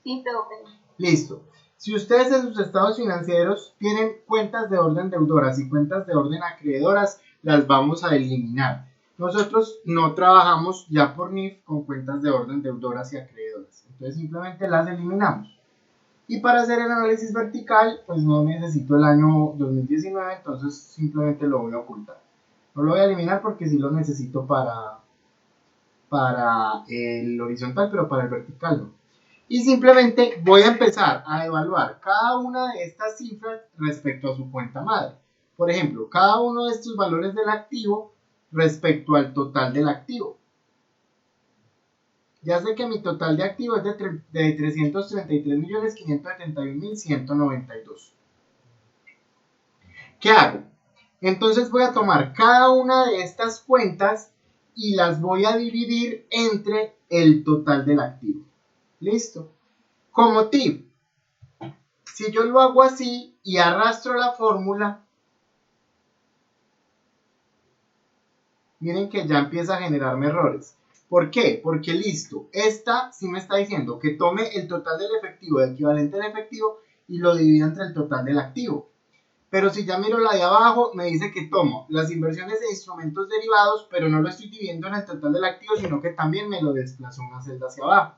Sí, profe. Listo. Si ustedes en sus estados financieros tienen cuentas de orden deudoras y cuentas de orden acreedoras, las vamos a eliminar. Nosotros no trabajamos ya por NIF con cuentas de orden deudoras y acreedoras. Entonces simplemente las eliminamos. Y para hacer el análisis vertical, pues no necesito el año 2019, entonces simplemente lo voy a ocultar. No lo voy a eliminar porque sí lo necesito para el horizontal, pero para el vertical no. Y simplemente voy a empezar a evaluar cada una de estas cifras respecto a su cuenta madre. Por ejemplo, cada uno de estos valores del activo respecto al total del activo. Ya sé que mi total de activo es de 333.571.192. ¿Qué hago? Entonces voy a tomar cada una de estas cuentas y las voy a dividir entre el total del activo. Listo. Como tip, si yo lo hago así y arrastro la fórmula, miren que ya empieza a generarme errores. ¿Por qué? Porque listo, esta sí me está diciendo que tome el total del efectivo, el equivalente al efectivo, y lo divida entre el total del activo. Pero si ya miro la de abajo, me dice que tomo las inversiones de instrumentos derivados, pero no lo estoy dividiendo en el total del activo, sino que también me lo desplazo una celda hacia abajo.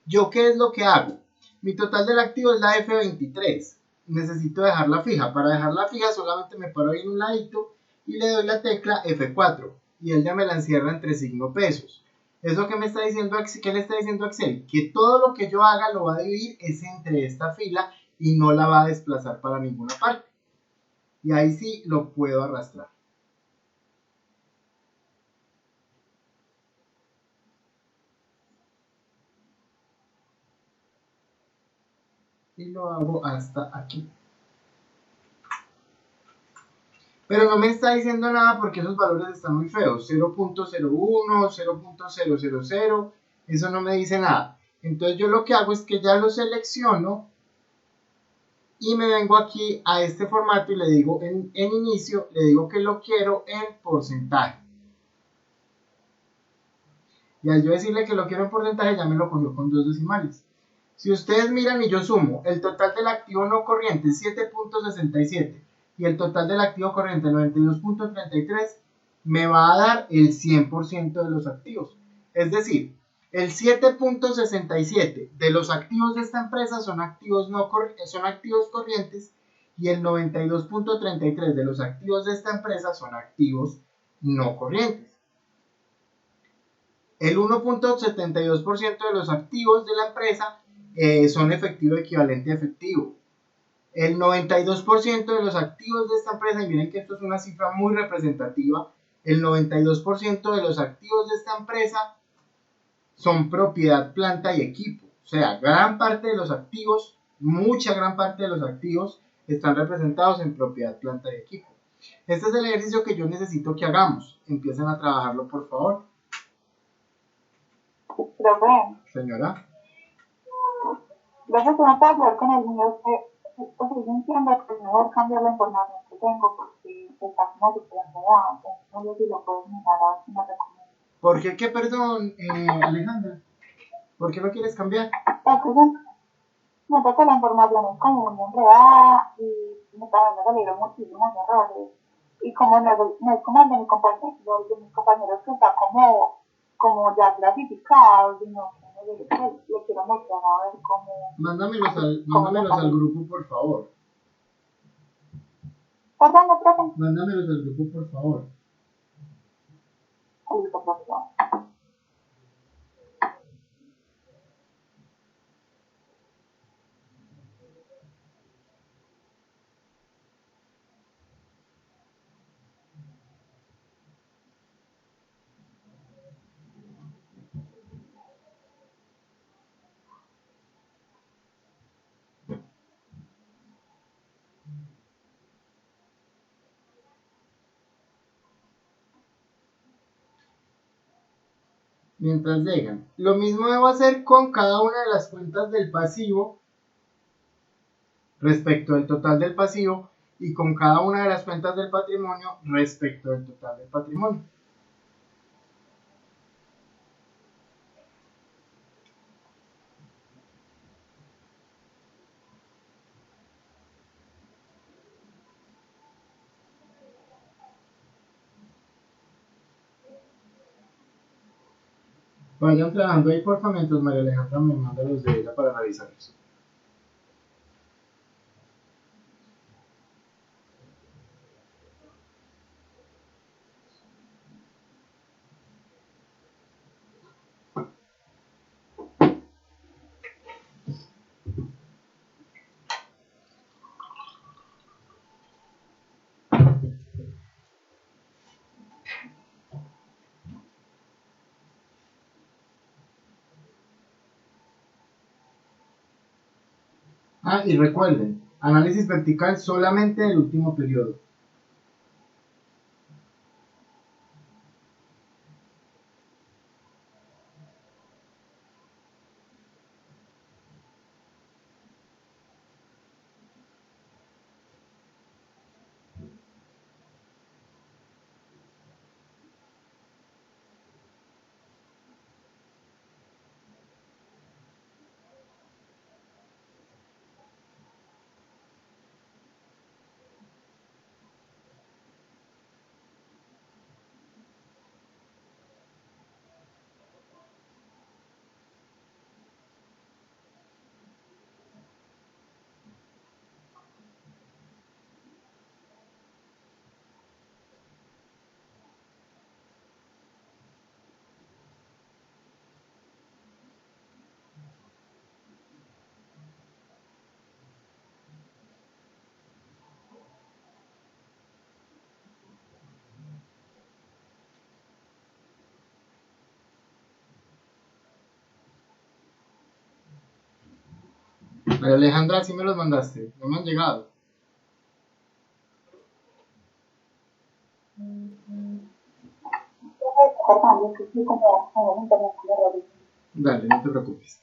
¿Yo qué es lo que hago? Mi total del activo es la F23. Necesito dejarla fija. Para dejarla fija solamente me paro ahí en un ladito y le doy la tecla F4. Y él ya me la encierra entre signo pesos. ¿Eso qué me está diciendo? ¿Qué le está diciendo Excel? Que todo lo que yo haga lo va a dividir es entre esta fila y no la va a desplazar para ninguna parte. Y ahí sí lo puedo arrastrar. Y lo hago hasta aquí. Pero no me está diciendo nada porque esos valores están muy feos. 0.01, 0.000, eso no me dice nada. Entonces yo lo que hago es que ya lo selecciono y me vengo aquí a este formato y le digo en inicio, le digo que lo quiero en porcentaje. Y al yo decirle que lo quiero en porcentaje, ya me lo cogió con 2 decimales. Si ustedes miran y yo sumo, el total del activo no corriente es 7.67, y el total del activo corriente, 92.33, me va a dar el 100% de los activos. Es decir, el 7.67 de los activos de esta empresa son activos, son activos corrientes, y el 92.33 de los activos de esta empresa son activos no corrientes. El 1.72% de los activos de la empresa son efectivo equivalente a efectivo. El 92% de los activos de esta empresa, y miren que esto es una cifra muy representativa, el 92% de los activos de esta empresa son propiedad, planta y equipo. O sea, gran parte de los activos, mucha gran parte de los activos están representados en propiedad, planta y equipo. Este es el ejercicio que yo necesito que hagamos. Empiecen a trabajarlo, por favor. Profe, Señora. profe, ¿cómo me puedo hablar con el niño? Pues yo entiendo que es mejor cambiar la información que tengo porque está como súper enredada. No sé si lo puedes mirar a ver si me recomiendo. ¿Por qué? ¿Qué, perdón, Alejandra? ¿Por qué lo quieres cambiar? Entonces, siento que la información es como muy enredada y también me salieron muchísimos errores. Y como no es como el de mis compañeros que está como ya clasificado, sino que le quiero mostrar a ver cómo. Mándamelos al grupo, por favor. Perdón, no, profe. Mándamelos al grupo, por favor. Listo, profesor. Mientras llegan. Lo mismo debo hacer con cada una de las cuentas del pasivo respecto del total del pasivo y con cada una de las cuentas del patrimonio respecto del total del patrimonio. Vayan trabajando ahí, por favor, mientras María Alejandra me manda los de ella para revisarlos. Y recuerden, análisis vertical solamente del último periodo. María Alejandra, sí me los mandaste, no me han llegado. Dale, no te preocupes.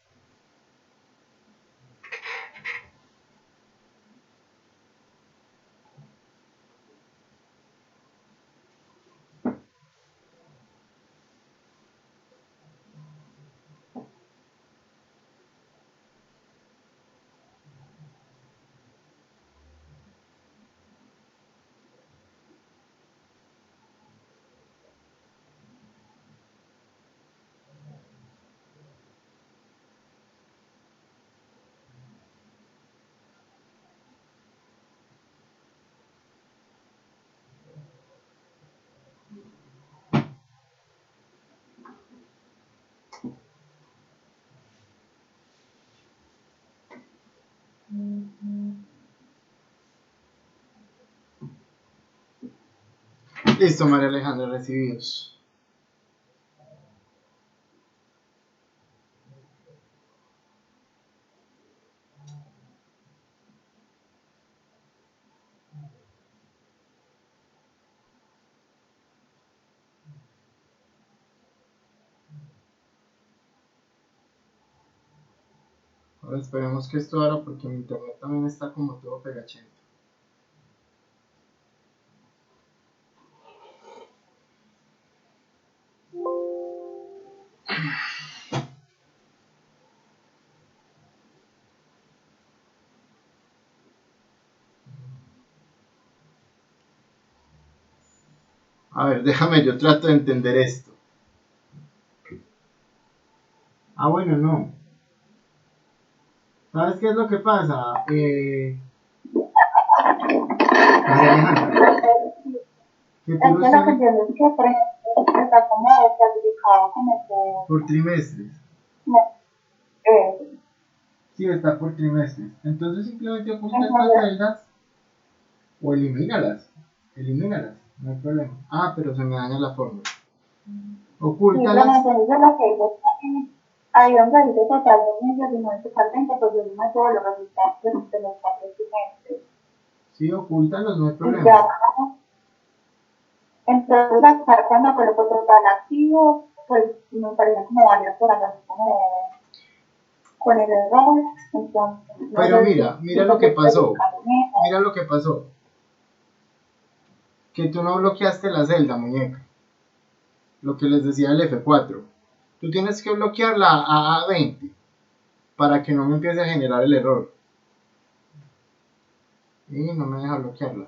Listo, María Alejandra, recibidos. Ahora esperemos que esto ahora porque mi internet también está como todo pegachento. A ver, déjame, yo trato de entender esto. Ah, bueno, no. ¿Sabes qué es lo que pasa? María Alejandra, que Es tú que lo lo que sabes entiendo es que, por ejemplo, está como clasificado como por trimestres. eh, Sí, está por trimestres. Entonces simplemente oculta estas entonces, celdas o elimínalas. Elimínalas, no hay problema. Ah, pero se me daña la fórmula. Ocúltalas. simplemente dice lo que dice ahí donde dice total de medios y no es totalmente, pues yo no todos los resultados de los 4 trimestres. Sí, ocúltalos, no hay Y problema. ya, entonces, cuando coloco total activo, pues me parece como varias por acá, como con el error, entonces, no Pero sé mira, si mira lo que pasó. eso. Mira lo que pasó. Que tú no bloqueaste la celda, muñeca. Lo que les decía el F4. Tú tienes que bloquear la AA20 para que no me empiece a generar el error. Y no me deja bloquearla.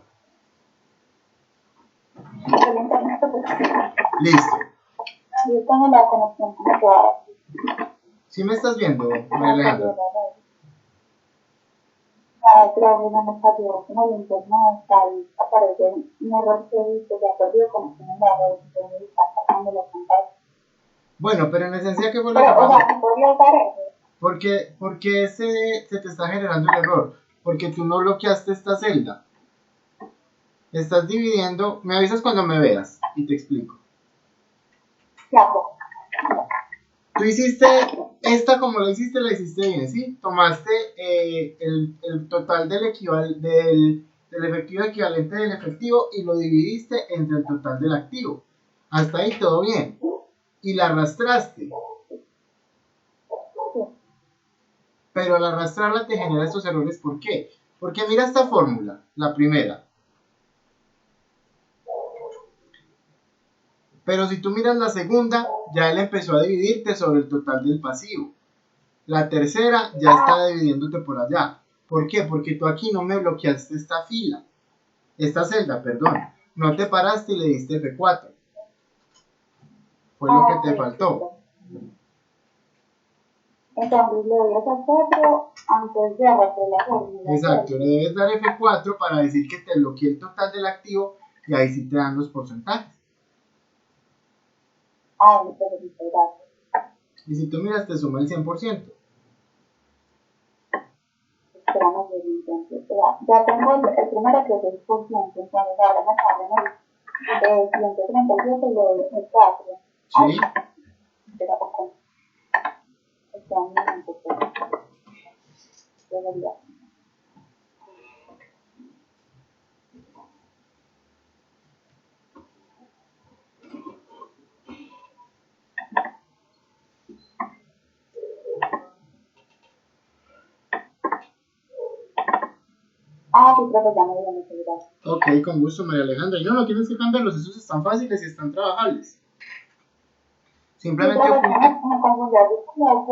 El internet, pues, Listo. yo tengo la conexión como toda. ¿Sí me estás viendo, María Alejandra? Pero no me salió como el internet, tal, aparece un error que dice, ya perdió conexión en la red, entonces está sacando la pantalla. Bueno, pero en esencia, ¿qué fue lo que Pero, o pasó? sea, ¿me podría usar eso? Porque se te está generando el error. Porque tú no bloqueaste esta celda. Estás dividiendo. Me avisas cuando me veas y te explico. Ya, pues. Tú hiciste esta como la hiciste bien, ¿sí? Tomaste el total del efectivo equivalente del efectivo y lo dividiste entre el total del activo. Hasta ahí todo bien. Y la arrastraste. Pero al arrastrarla te genera estos errores. ¿Por qué? Porque mira esta fórmula, la primera. Pero si tú miras la segunda, ya él empezó a dividirte sobre el total del pasivo. La tercera ya está dividiéndote por allá. ¿Por qué? Porque tú aquí no me bloqueaste esta celda, perdón. No te paraste y le diste F4. Fue lo que te faltó. Entonces le doy a hacer 4 antes de arrastrar la fórmula. Exacto, le debes dar F4 para decir que te bloqueé el total del activo y ahí sí te dan los porcentajes. Ah, entonces, gracias. Y si tú miras, te suma el 100%. Esperamos el entonces. Ya tengo el primero que es el por ciento, entonces ahora me sale el 137 y le doy el 4. ¿Sí? Espera poco. Espera un momento, debería. Ah, sí, profe, ya me dio muchas gracias. Ok, con gusto, María Alejandra. Y no tienes que cambiarlos, esos están fáciles y están trabajables. Simplemente Sí, oculta. me confundí así como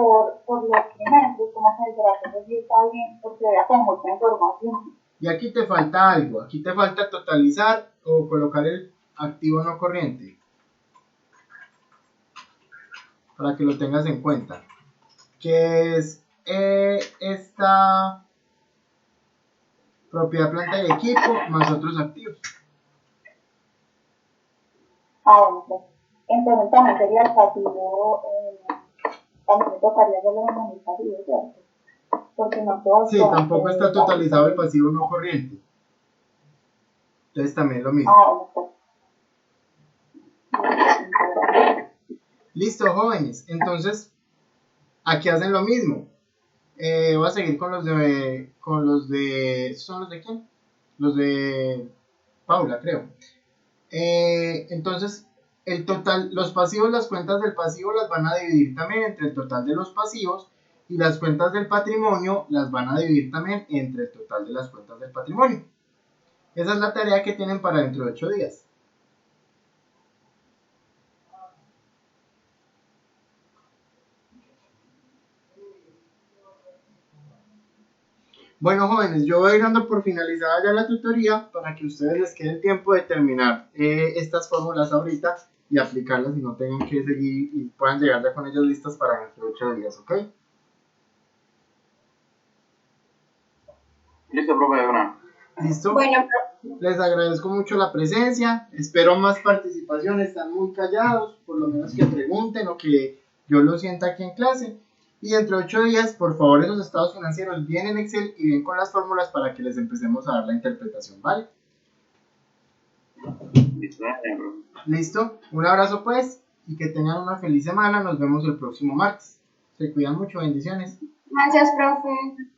por los trimestres, como se dice, entonces sí está bien, porque había como mucha información. Y aquí te falta algo, aquí te falta totalizar o colocar el activo no corriente. Para que lo tengas en cuenta. Que es esta propiedad, planta y equipo más otros activos. Ah, bueno, pues. Entonces también sería el pasivo, también me tocaría hacerlo en el pasivo, ¿cierto? Porque no todos Sí, son, tampoco está totalizado el pasivo no corriente. Entonces también lo mismo. Ah, bueno, pues. Listo, jóvenes. Entonces, aquí hacen lo mismo. Voy a seguir con los de, ¿son los de quién? Los de Paula, creo. Entonces, el total, los pasivos, las cuentas del pasivo las van a dividir también entre el total de los pasivos, y las cuentas del patrimonio las van a dividir también entre el total de las cuentas del patrimonio. Esa es la tarea que tienen para dentro de 8 días. Bueno, jóvenes, yo voy dando por finalizada ya la tutoría para que ustedes les quede el tiempo de terminar estas fórmulas ahorita y aplicarlas y no tengan que seguir y puedan llegar ya con ellas listas para dentro de 8 días, ¿ok? Listo, profe, de una. ¿Listo? Bueno, Les agradezco mucho la presencia, espero más participación, están muy callados, por lo menos que pregunten o que yo lo sienta aquí en clase. Y dentro de 8 días, por favor, esos estados financieros bien en Excel y bien con las fórmulas para que les empecemos a dar la interpretación, ¿vale? ¿Listo? Un abrazo pues y que tengan una feliz semana, nos vemos el próximo martes. Se cuidan mucho, bendiciones. gracias, profe.